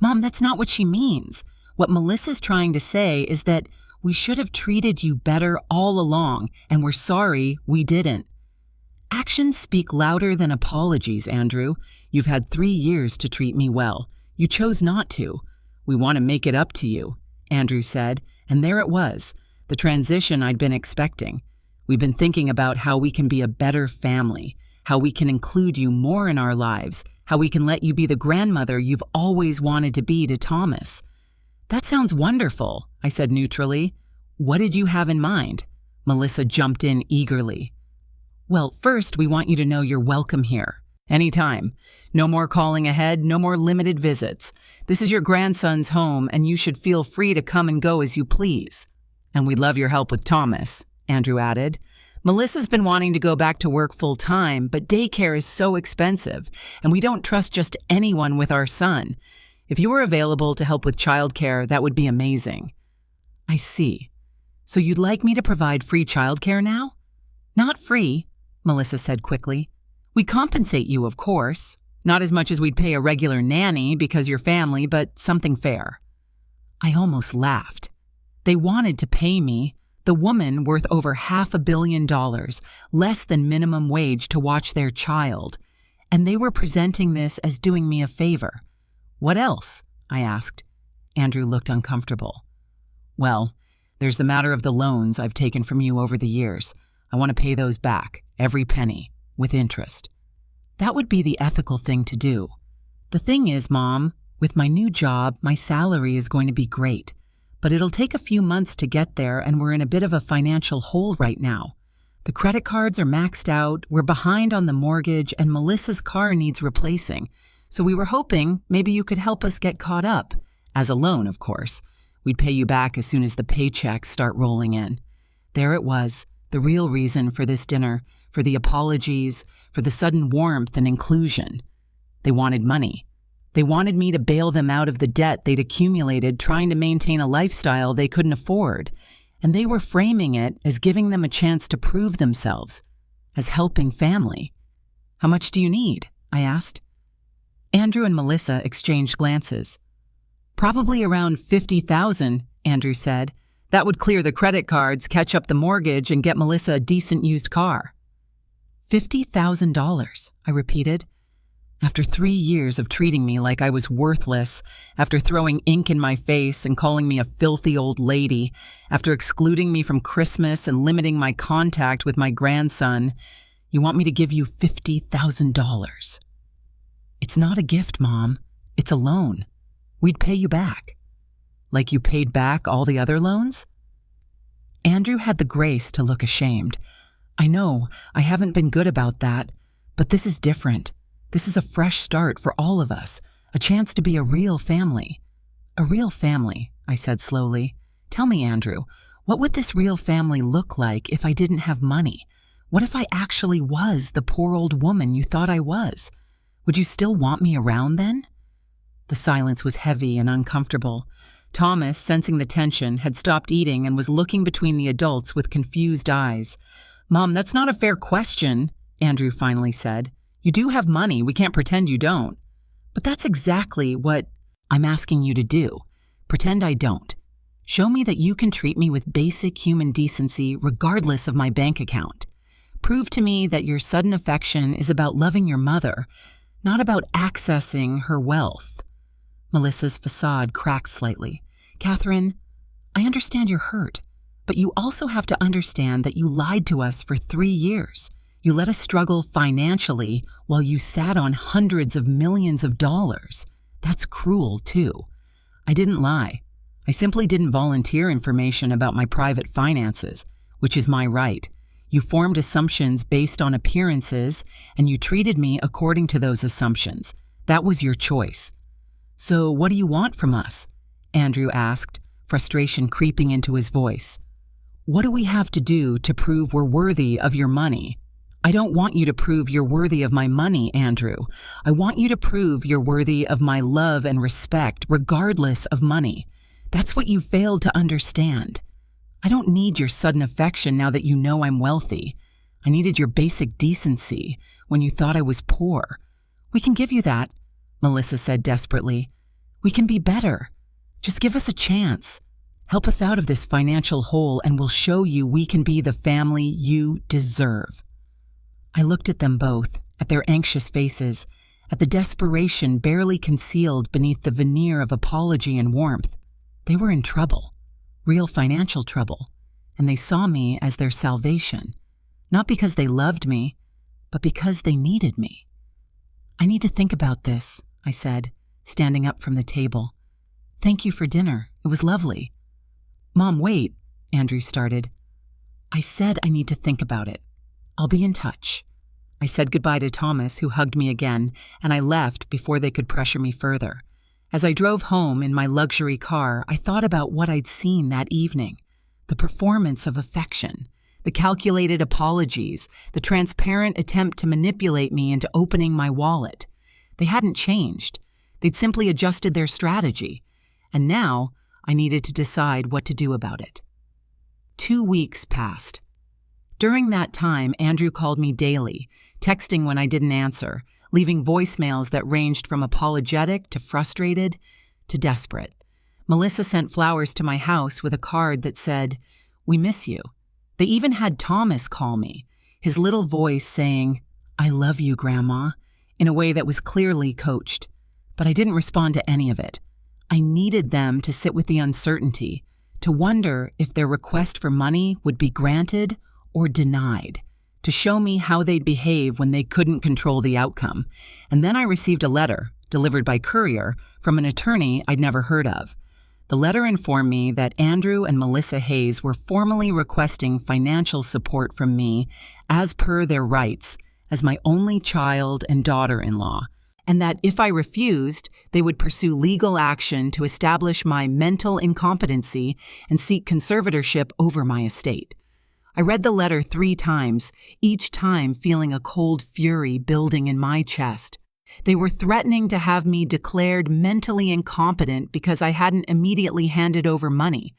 "Mom, that's not what she means. What Melissa's trying to say is that we should have treated you better all along, and we're sorry we didn't." "Actions speak louder than apologies, Andrew. You've had 3 years to treat me well. You chose not to. We want to make it up to you," Andrew said, and there it was, the transition I'd been expecting. We've been thinking about how we can be a better family, how we can include you more in our lives, how we can let you be the grandmother you've always wanted to be to Thomas. "That sounds wonderful," I said neutrally. What did you have in mind? Melissa jumped in eagerly. Well, first, we want you to know you're welcome here. Anytime. No more calling ahead, no more limited visits. This is your grandson's home, and you should feel free to come and go as you please. And we'd love your help with Thomas, Andrew added. Melissa's been wanting to go back to work full-time, but daycare is so expensive, and we don't trust just anyone with our son. If you were available to help with childcare, that would be amazing. I see. So you'd like me to provide free childcare now? Not free, Melissa said quickly. We compensate you, of course. Not as much as we'd pay a regular nanny because you're family, but something fair. I almost laughed. They wanted to pay me, the woman worth over $500 million, less than minimum wage to watch their child, and they were presenting this as doing me a favor. What else? I asked. Andrew looked uncomfortable. Well, there's the matter of the loans I've taken from you over the years. I want to pay those back, every penny, with interest. That would be the ethical thing to do. The thing is, Mom, with my new job, my salary is going to be great, but it'll take a few months to get there, and we're in a bit of a financial hole right now. The credit cards are maxed out, we're behind on the mortgage, and Melissa's car needs replacing. So we were hoping maybe you could help us get caught up. As a loan, of course. We'd pay you back as soon as the paychecks start rolling in. There it was, the real reason for this dinner, for the apologies, for the sudden warmth and inclusion. They wanted money. They wanted me to bail them out of the debt they'd accumulated trying to maintain a lifestyle they couldn't afford. And they were framing it as giving them a chance to prove themselves, as helping family. How much do you need? I asked. Andrew and Melissa exchanged glances. Probably around $50,000, Andrew said. That would clear the credit cards, catch up the mortgage, and get Melissa a decent used car. $50,000, I repeated. After 3 years of treating me like I was worthless, after throwing ink in my face and calling me a filthy old lady, after excluding me from Christmas and limiting my contact with my grandson, you want me to give you $50,000. It's not a gift, Mom. It's a loan. We'd pay you back. Like you paid back all the other loans? Andrew had the grace to look ashamed. I know, I haven't been good about that, but this is different. This is a fresh start for all of us, a chance to be a real family. A real family, I said slowly. Tell me, Andrew, what would this real family look like if I didn't have money? What if I actually was the poor old woman you thought I was? Would you still want me around then? The silence was heavy and uncomfortable. Thomas, sensing the tension, had stopped eating and was looking between the adults with confused eyes. Mom, that's not a fair question, Andrew finally said. You do have money, we can't pretend you don't. But that's exactly what I'm asking you to do. Pretend I don't. Show me that you can treat me with basic human decency regardless of my bank account. Prove to me that your sudden affection is about loving your mother, not about accessing her wealth. Melissa's facade cracked slightly. Catherine, I understand you're hurt, but you also have to understand that you lied to us for 3 years. You let us struggle financially while you sat on hundreds of millions of dollars. That's cruel, too. I didn't lie. I simply didn't volunteer information about my private finances, which is my right. You formed assumptions based on appearances, and you treated me according to those assumptions. That was your choice. So what do you want from us? Andrew asked, frustration creeping into his voice. What do we have to do to prove we're worthy of your money? I don't want you to prove you're worthy of my money, Andrew. I want you to prove you're worthy of my love and respect, regardless of money. That's what you failed to understand. I don't need your sudden affection now that you know I'm wealthy. I needed your basic decency when you thought I was poor. We can give you that, Melissa said desperately. We can be better. Just give us a chance. Help us out of this financial hole and we'll show you we can be the family you deserve. I looked at them both, at their anxious faces, at the desperation barely concealed beneath the veneer of apology and warmth. They were in trouble, real financial trouble, and they saw me as their salvation, not because they loved me, but because they needed me. I need to think about this, I said, standing up from the table. Thank you for dinner. It was lovely. Mom, wait, Andrew started. I said I need to think about it. I'll be in touch. I said goodbye to Thomas, who hugged me again, and I left before they could pressure me further. As I drove home in my luxury car, I thought about what I'd seen that evening. The performance of affection, the calculated apologies, the transparent attempt to manipulate me into opening my wallet. They hadn't changed. They'd simply adjusted their strategy. And now I needed to decide what to do about it. 2 weeks passed. During that time, Andrew called me daily, texting when I didn't answer, leaving voicemails that ranged from apologetic to frustrated to desperate. Melissa sent flowers to my house with a card that said, "We miss you." They even had Thomas call me, his little voice saying, "I love you, Grandma," in a way that was clearly coached. But I didn't respond to any of it. I needed them to sit with the uncertainty, to wonder if their request for money would be granted or denied, to show me how they'd behave when they couldn't control the outcome. And then I received a letter, delivered by courier, from an attorney I'd never heard of. The letter informed me that Andrew and Melissa Hayes were formally requesting financial support from me as per their rights as my only child and daughter-in-law, and that if I refused, they would pursue legal action to establish my mental incompetency and seek conservatorship over my estate. I read the letter 3 times, each time feeling a cold fury building in my chest. They were threatening to have me declared mentally incompetent because I hadn't immediately handed over money.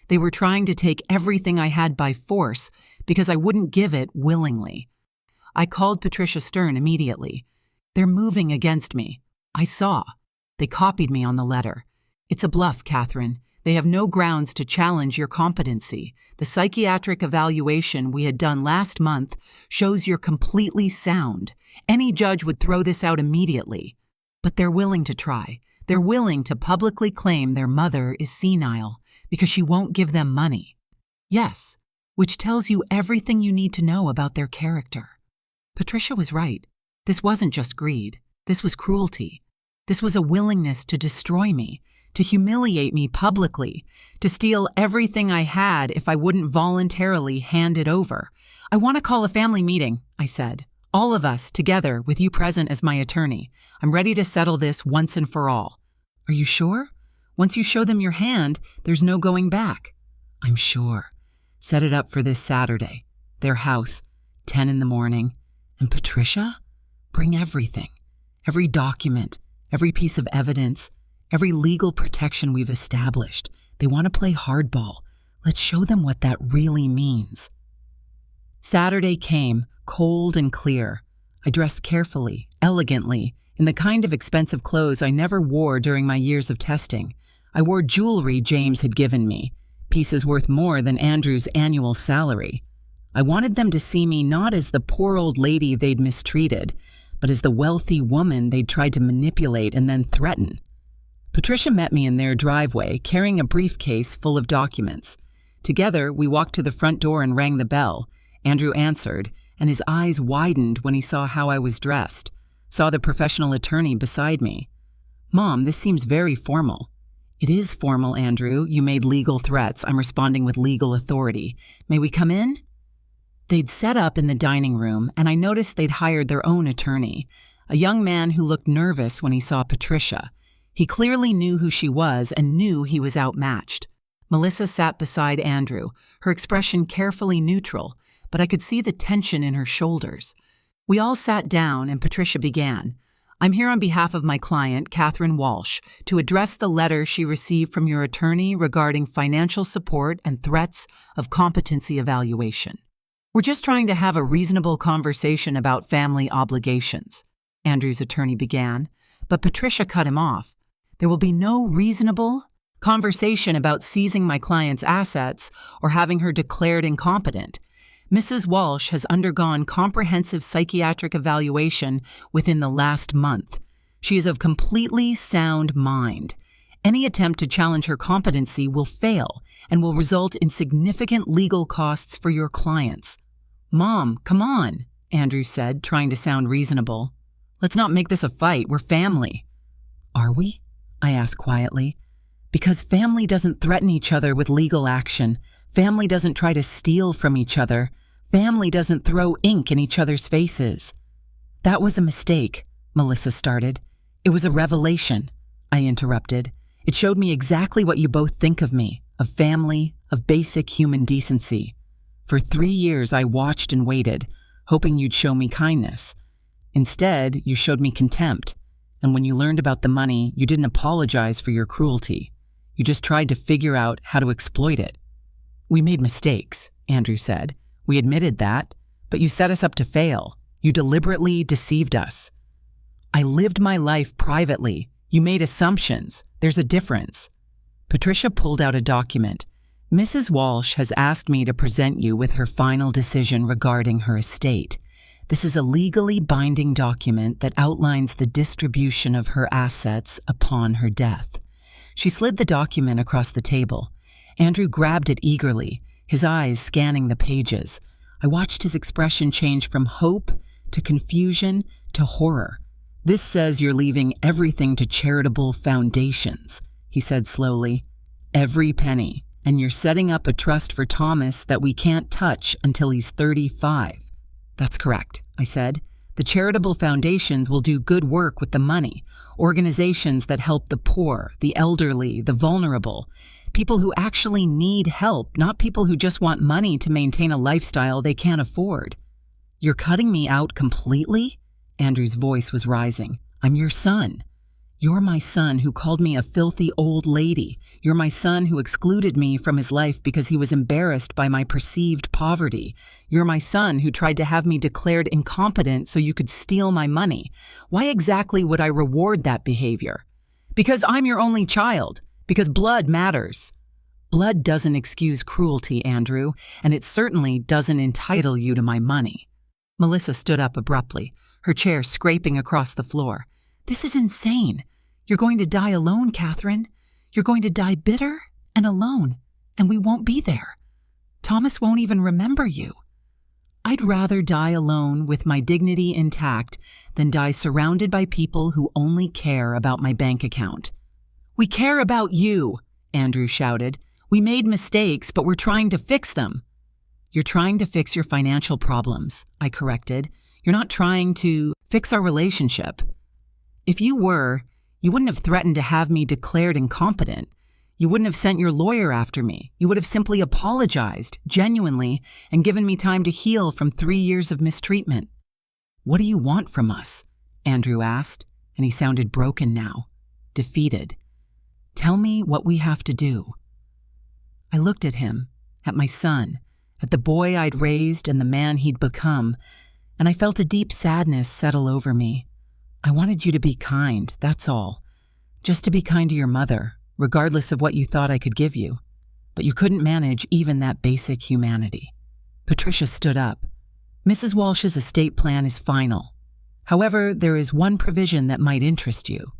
They were trying to take everything I had by force because I wouldn't give it willingly. I called Patricia Stern immediately. "They're moving against me. I saw. They copied me on the letter. It's a bluff, Catherine. They have no grounds to challenge your competency. The psychiatric evaluation we had done last month shows you're completely sound. Any judge would throw this out immediately. But they're willing to try. They're willing to publicly claim their mother is senile because she won't give them money. Yes, which tells you everything you need to know about their character." Patricia was right. This wasn't just greed. This was cruelty. This was a willingness to destroy me, to humiliate me publicly, to steal everything I had if I wouldn't voluntarily hand it over. "I want to call a family meeting," I said. "All of us, together, with you present as my attorney. I'm ready to settle this once and for all." "Are you sure? Once you show them your hand, there's no going back." "I'm sure. Set it up for this Saturday. Their house, 10 in the morning. And Patricia? Bring everything. Every document, every piece of evidence, every legal protection we've established. They want to play hardball. Let's show them what that really means." Saturday came, cold and clear. I dressed carefully, elegantly, in the kind of expensive clothes I never wore during my years of testing. I wore jewelry James had given me, pieces worth more than Andrew's annual salary. I wanted them to see me not as the poor old lady they'd mistreated, but as the wealthy woman they'd tried to manipulate and then threaten. Patricia met me in their driveway, carrying a briefcase full of documents. Together, we walked to the front door and rang the bell. Andrew answered, and his eyes widened when he saw how I was dressed, saw the professional attorney beside me. "Mom, this seems very formal." "It is formal, Andrew. You made legal threats. I'm responding with legal authority. May we come in?" They'd set up in the dining room, and I noticed they'd hired their own attorney, a young man who looked nervous when he saw Patricia. He clearly knew who she was and knew he was outmatched. Melissa sat beside Andrew, her expression carefully neutral, but I could see the tension in her shoulders. We all sat down and Patricia began. "I'm here on behalf of my client, Catherine Walsh, to address the letter she received from your attorney regarding financial support and threats of competency evaluation. We're just trying to have a reasonable conversation about family obligations," Andrew's attorney began, but Patricia cut him off. "There will be no reasonable conversation about seizing my client's assets or having her declared incompetent. Mrs. Walsh has undergone comprehensive psychiatric evaluation within the last month. She is of completely sound mind. Any attempt to challenge her competency will fail and will result in significant legal costs for your clients." "Mom, come on," Andrew said, trying to sound reasonable. "Let's not make this a fight. We're family." "Are we?" I asked quietly. Because family doesn't threaten each other with legal action. Family doesn't try to steal from each other. Family doesn't throw ink in each other's faces. That was a mistake, Melissa started. It was a revelation, I interrupted. It showed me exactly what you both think of me, of family, of basic human decency. For 3 years I watched and waited, hoping you'd show me kindness. Instead, you showed me contempt. And when you learned about the money, you didn't apologize for your cruelty. You just tried to figure out how to exploit it. We made mistakes, Andrew said. We admitted that, but you set us up to fail. You deliberately deceived us. I lived my life privately. You made assumptions. There's a difference. Patricia pulled out a document. Mrs. Walsh has asked me to present you with her final decision regarding her estate. This is a legally binding document that outlines the distribution of her assets upon her death. She slid the document across the table. Andrew grabbed it eagerly, his eyes scanning the pages. I watched his expression change from hope to confusion to horror. This says you're leaving everything to charitable foundations, he said slowly. Every penny. And you're setting up a trust for Thomas that we can't touch until he's 35. That's correct, I said. The charitable foundations will do good work with the money. Organizations that help the poor, the elderly, the vulnerable. People who actually need help, not people who just want money to maintain a lifestyle they can't afford. You're cutting me out completely? Andrew's voice was rising. I'm your son. You're my son who called me a filthy old lady. You're my son who excluded me from his life because he was embarrassed by my perceived poverty. You're my son who tried to have me declared incompetent so you could steal my money. Why exactly would I reward that behavior? Because I'm your only child. Because blood matters. Blood doesn't excuse cruelty, Andrew, and it certainly doesn't entitle you to my money. Melissa stood up abruptly, her chair scraping across the floor. This is insane. You're going to die alone, Catherine. You're going to die bitter and alone, and we won't be there. Thomas won't even remember you. I'd rather die alone with my dignity intact than die surrounded by people who only care about my bank account. We care about you, Andrew shouted. We made mistakes, but we're trying to fix them. You're trying to fix your financial problems, I corrected. You're not trying to fix our relationship. If you were, you wouldn't have threatened to have me declared incompetent. You wouldn't have sent your lawyer after me. You would have simply apologized, genuinely, and given me time to heal from 3 years of mistreatment. What do you want from us? Andrew asked, and he sounded broken now, defeated. Tell me what we have to do. I looked at him, at my son, at the boy I'd raised and the man he'd become, and I felt a deep sadness settle over me. I wanted you to be kind, that's all. Just to be kind to your mother, regardless of what you thought I could give you. But you couldn't manage even that basic humanity. Patricia stood up. Mrs. Walsh's estate plan is final. However, there is one provision that might interest you.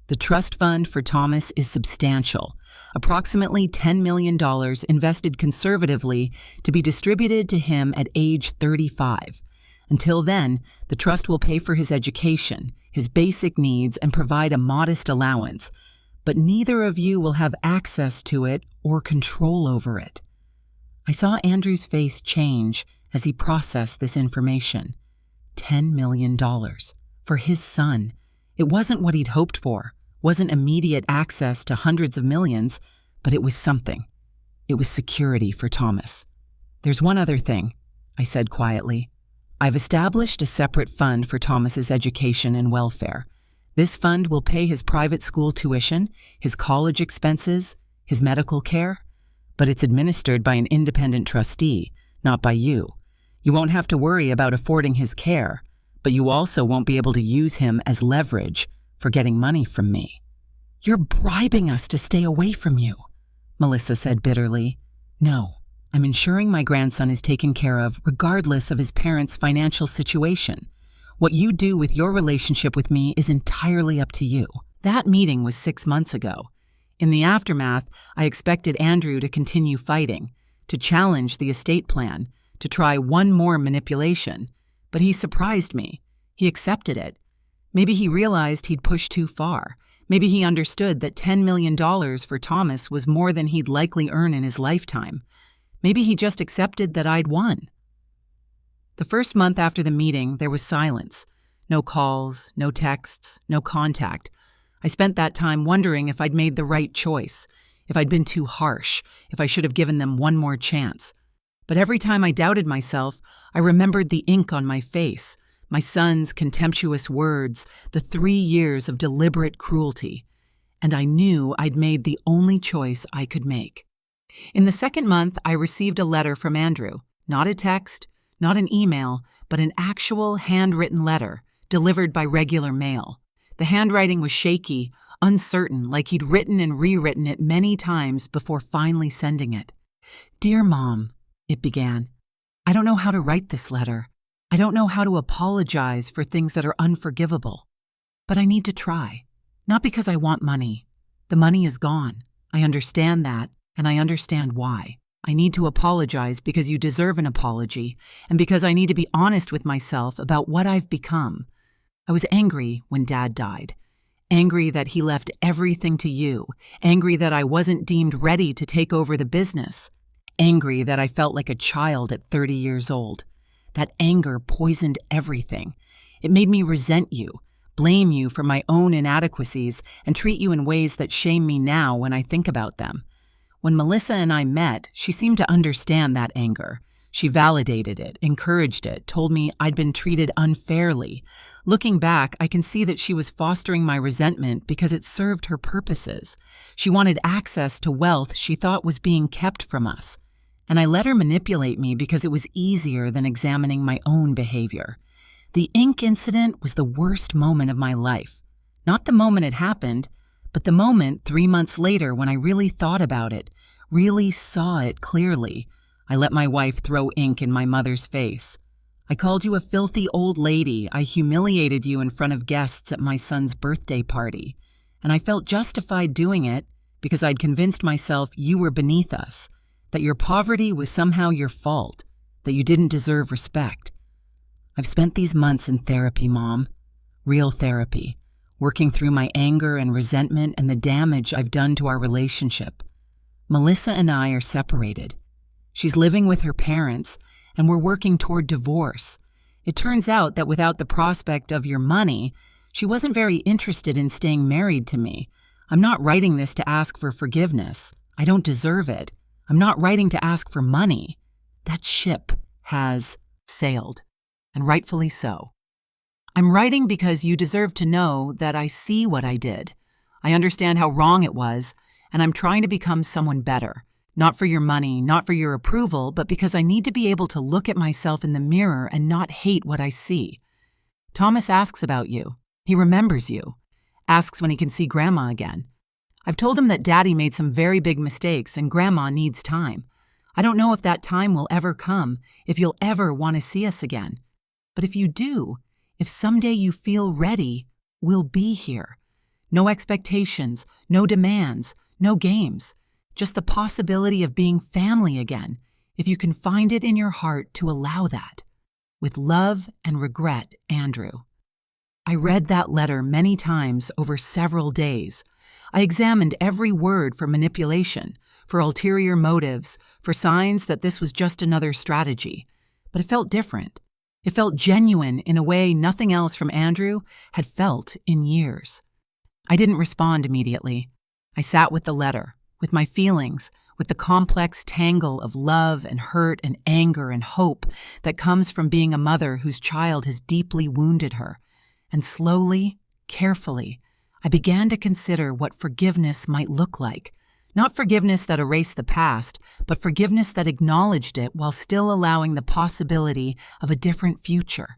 The trust fund for Thomas is substantial, approximately $10 million invested conservatively to be distributed to him at age 35. Until then, the trust will pay for his education, his basic needs, and provide a modest allowance, but neither of you will have access to it or control over it. I saw Andrew's face change as he processed this information. $10 million. For his son. It wasn't what he'd hoped for, wasn't immediate access to hundreds of millions, but it was something. It was security for Thomas. There's one other thing, I said quietly. I've established a separate fund for Thomas's education and welfare. This fund will pay his private school tuition, his college expenses, his medical care, but it's administered by an independent trustee, not by you. You won't have to worry about affording his care, but you also won't be able to use him as leverage for getting money from me. You're bribing us to stay away from you, Melissa said bitterly. No. I'm ensuring my grandson is taken care of regardless of his parents' financial situation. What you do with your relationship with me is entirely up to you. That meeting was 6 months ago. In the aftermath, I expected Andrew to continue fighting, to challenge the estate plan, to try one more manipulation. But he surprised me. He accepted it. Maybe he realized he'd pushed too far. Maybe he understood that $10 million for Thomas was more than he'd likely earn in his lifetime. Maybe he just accepted that I'd won. The first month after the meeting, there was silence. No calls, no texts, no contact. I spent that time wondering if I'd made the right choice, if I'd been too harsh, if I should have given them one more chance. But every time I doubted myself, I remembered the ink on my face, my son's contemptuous words, the 3 years of deliberate cruelty. And I knew I'd made the only choice I could make. In the second month, I received a letter from Andrew. Not a text, not an email, but an actual handwritten letter, delivered by regular mail. The handwriting was shaky, uncertain, like he'd written and rewritten it many times before finally sending it. "Dear Mom," it began, "I don't know how to write this letter. I don't know how to apologize for things that are unforgivable. But I need to try. Not because I want money. The money is gone. I understand that, and I understand why. I need to apologize because you deserve an apology, and because I need to be honest with myself about what I've become. I was angry when Dad died. Angry that he left everything to you. Angry that I wasn't deemed ready to take over the business. Angry that I felt like a child at 30 years old. That anger poisoned everything. It made me resent you, blame you for my own inadequacies, and treat you in ways that shame me now when I think about them. When Melissa and I met, she seemed to understand that anger. She validated it, encouraged it, told me I'd been treated unfairly. Looking back, I can see that she was fostering my resentment because it served her purposes. She wanted access to wealth she thought was being kept from us. And I let her manipulate me because it was easier than examining my own behavior. The ink incident was the worst moment of my life. Not the moment it happened, but the moment 3 months later when I really thought about it, really saw it clearly. I let my wife throw ink in my mother's face. I called you a filthy old lady. I humiliated you in front of guests at my son's birthday party. And I felt justified doing it because I'd convinced myself you were beneath us, that your poverty was somehow your fault, that you didn't deserve respect. I've spent these months in therapy, Mom. Real therapy. Working through my anger and resentment and the damage I've done to our relationship. Melissa and I are separated. She's living with her parents, and we're working toward divorce. It turns out that without the prospect of your money, she wasn't very interested in staying married to me. I'm not writing this to ask for forgiveness. I don't deserve it. I'm not writing to ask for money. That ship has sailed, and rightfully so. I'm writing because you deserve to know that I see what I did. I understand how wrong it was, and I'm trying to become someone better. Not for your money, not for your approval, but because I need to be able to look at myself in the mirror and not hate what I see. Thomas asks about you. He remembers you. Asks when he can see Grandma again. I've told him that Daddy made some very big mistakes and Grandma needs time. I don't know if that time will ever come, if you'll ever want to see us again. But if you do, if someday you feel ready, we'll be here. No expectations, no demands, no games. Just the possibility of being family again, if you can find it in your heart to allow that. With love and regret, Andrew. I read that letter many times over several days. I examined every word for manipulation, for ulterior motives, for signs that this was just another strategy. But it felt different. It felt genuine in a way nothing else from Andrew had felt in years. I didn't respond immediately. I sat with the letter, with my feelings, with the complex tangle of love and hurt and anger and hope that comes from being a mother whose child has deeply wounded her. And slowly, carefully, I began to consider what forgiveness might look like. Not forgiveness that erased the past, but forgiveness that acknowledged it while still allowing the possibility of a different future.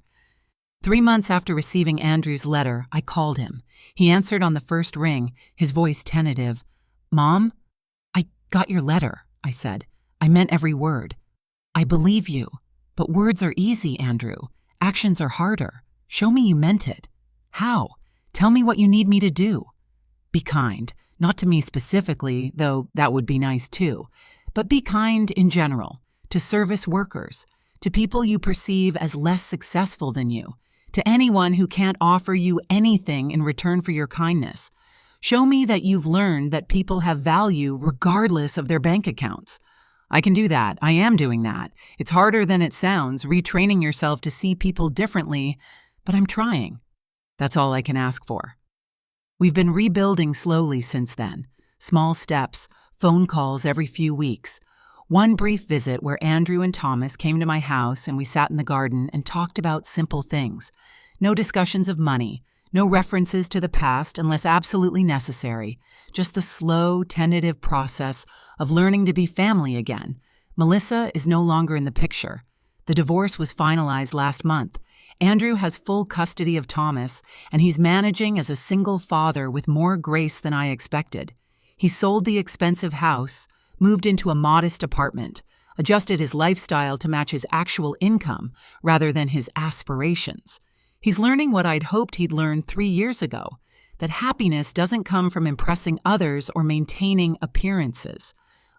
3 months after receiving Andrew's letter, I called him. He answered on the first ring, his voice tentative. "Mom, I got your letter," I said. "I meant every word. I believe you. But words are easy, Andrew. Actions are harder. Show me you meant it. How? Tell me what you need me to do. Be kind. Not to me specifically, though that would be nice too. But be kind in general. To service workers. To people you perceive as less successful than you. To anyone who can't offer you anything in return for your kindness. Show me that you've learned that people have value regardless of their bank accounts. I can do that. I am doing that. It's harder than it sounds, retraining yourself to see people differently, but I'm trying. That's all I can ask for. We've been rebuilding slowly since then. Small steps, phone calls every few weeks. One brief visit where Andrew and Thomas came to my house and we sat in the garden and talked about simple things. No discussions of money, no references to the past unless absolutely necessary, just the slow, tentative process of learning to be family again. Melissa is no longer in the picture. The divorce was finalized last month. Andrew has full custody of Thomas, and he's managing as a single father with more grace than I expected. He sold the expensive house, moved into a modest apartment, adjusted his lifestyle to match his actual income rather than his aspirations. He's learning what I'd hoped he'd learned 3 years ago, that happiness doesn't come from impressing others or maintaining appearances.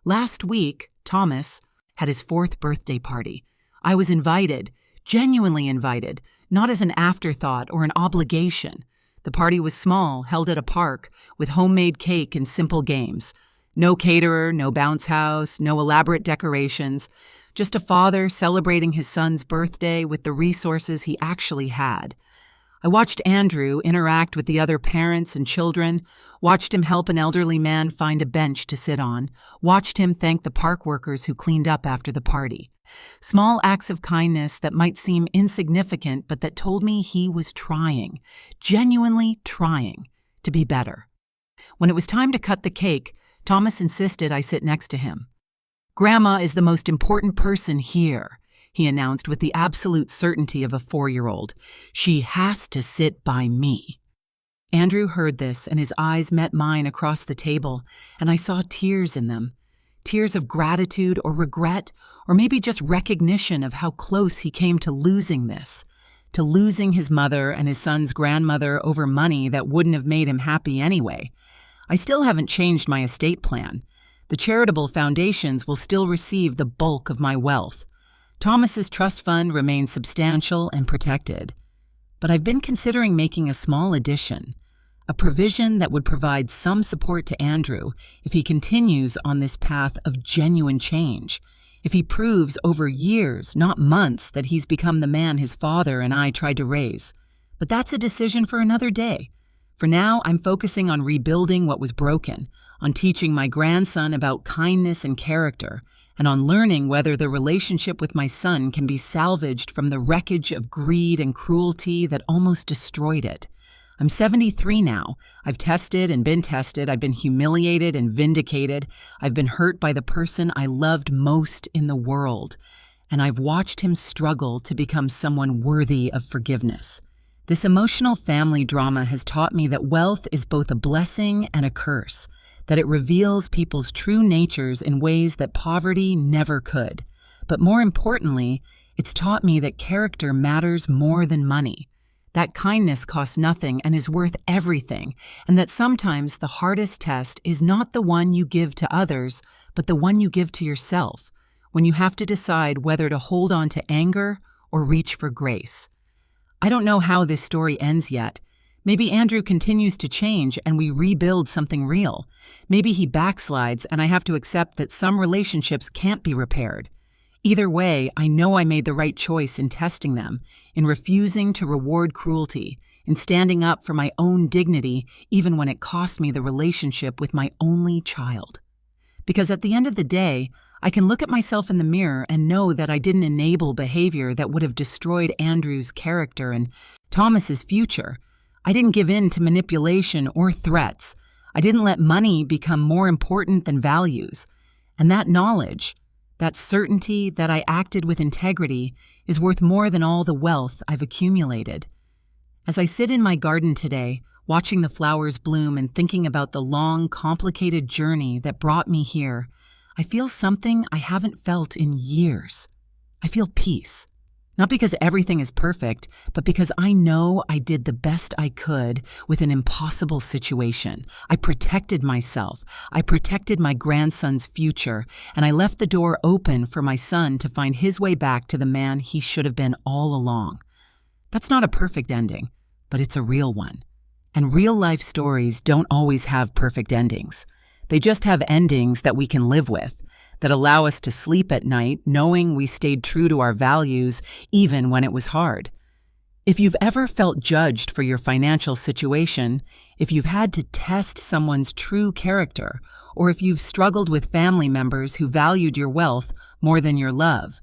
Last week, Thomas had his 4th birthday party. I was invited, genuinely invited, not as an afterthought or an obligation. The party was small, held at a park, with homemade cake and simple games. No caterer, no bounce house, no elaborate decorations. Just a father celebrating his son's birthday with the resources he actually had. I watched Andrew interact with the other parents and children, watched him help an elderly man find a bench to sit on, watched him thank the park workers who cleaned up after the party. Small acts of kindness that might seem insignificant, but that told me he was trying, genuinely trying, to be better. When it was time to cut the cake, Thomas insisted I sit next to him. "Grandma is the most important person here," he announced with the absolute certainty of a 4-year-old. "She has to sit by me." Andrew heard this, and his eyes met mine across the table, and I saw tears in them. Tears of gratitude or regret, or maybe just recognition of how close he came to losing this, to losing his mother and his son's grandmother over money that wouldn't have made him happy anyway. I still haven't changed my estate plan. The charitable foundations will still receive the bulk of my wealth. Thomas's trust fund remains substantial and protected. But I've been considering making a small addition, a provision that would provide some support to Andrew if he continues on this path of genuine change, if he proves over years, not months, that he's become the man his father and I tried to raise. But that's a decision for another day. For now, I'm focusing on rebuilding what was broken, on teaching my grandson about kindness and character, and on learning whether the relationship with my son can be salvaged from the wreckage of greed and cruelty that almost destroyed it. I'm 73 now. I've tested and been tested. I've been humiliated and vindicated. I've been hurt by the person I loved most in the world. And I've watched him struggle to become someone worthy of forgiveness. This emotional family drama has taught me that wealth is both a blessing and a curse, that it reveals people's true natures in ways that poverty never could. But more importantly, it's taught me that character matters more than money, that kindness costs nothing and is worth everything, and that sometimes the hardest test is not the one you give to others, but the one you give to yourself, when you have to decide whether to hold on to anger or reach for grace. I don't know how this story ends yet. Maybe Andrew continues to change and we rebuild something real. Maybe he backslides and I have to accept that some relationships can't be repaired. Either way, I know I made the right choice in testing them, in refusing to reward cruelty, in standing up for my own dignity even when it cost me the relationship with my only child. Because at the end of the day, I can look at myself in the mirror and know that I didn't enable behavior that would have destroyed Andrew's character and Thomas's future. I didn't give in to manipulation or threats. I didn't let money become more important than values. And that knowledge, that certainty that I acted with integrity, is worth more than all the wealth I've accumulated. As I sit in my garden today, watching the flowers bloom and thinking about the long, complicated journey that brought me here, I feel something I haven't felt in years. I feel peace. Not because everything is perfect, but because I know I did the best I could with an impossible situation. I protected myself. I protected my grandson's future, and I left the door open for my son to find his way back to the man he should have been all along. That's not a perfect ending, but it's a real one. And real-life stories don't always have perfect endings. They just have endings that we can live with, that allow us to sleep at night knowing we stayed true to our values even when it was hard. If you've ever felt judged for your financial situation, if you've had to test someone's true character, or if you've struggled with family members who valued your wealth more than your love,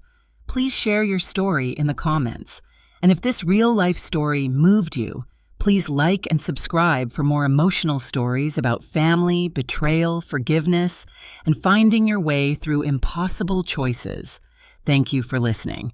please share your story in the comments. And if this real-life story moved you, please like and subscribe for more emotional stories about family, betrayal, forgiveness, and finding your way through impossible choices. Thank you for listening.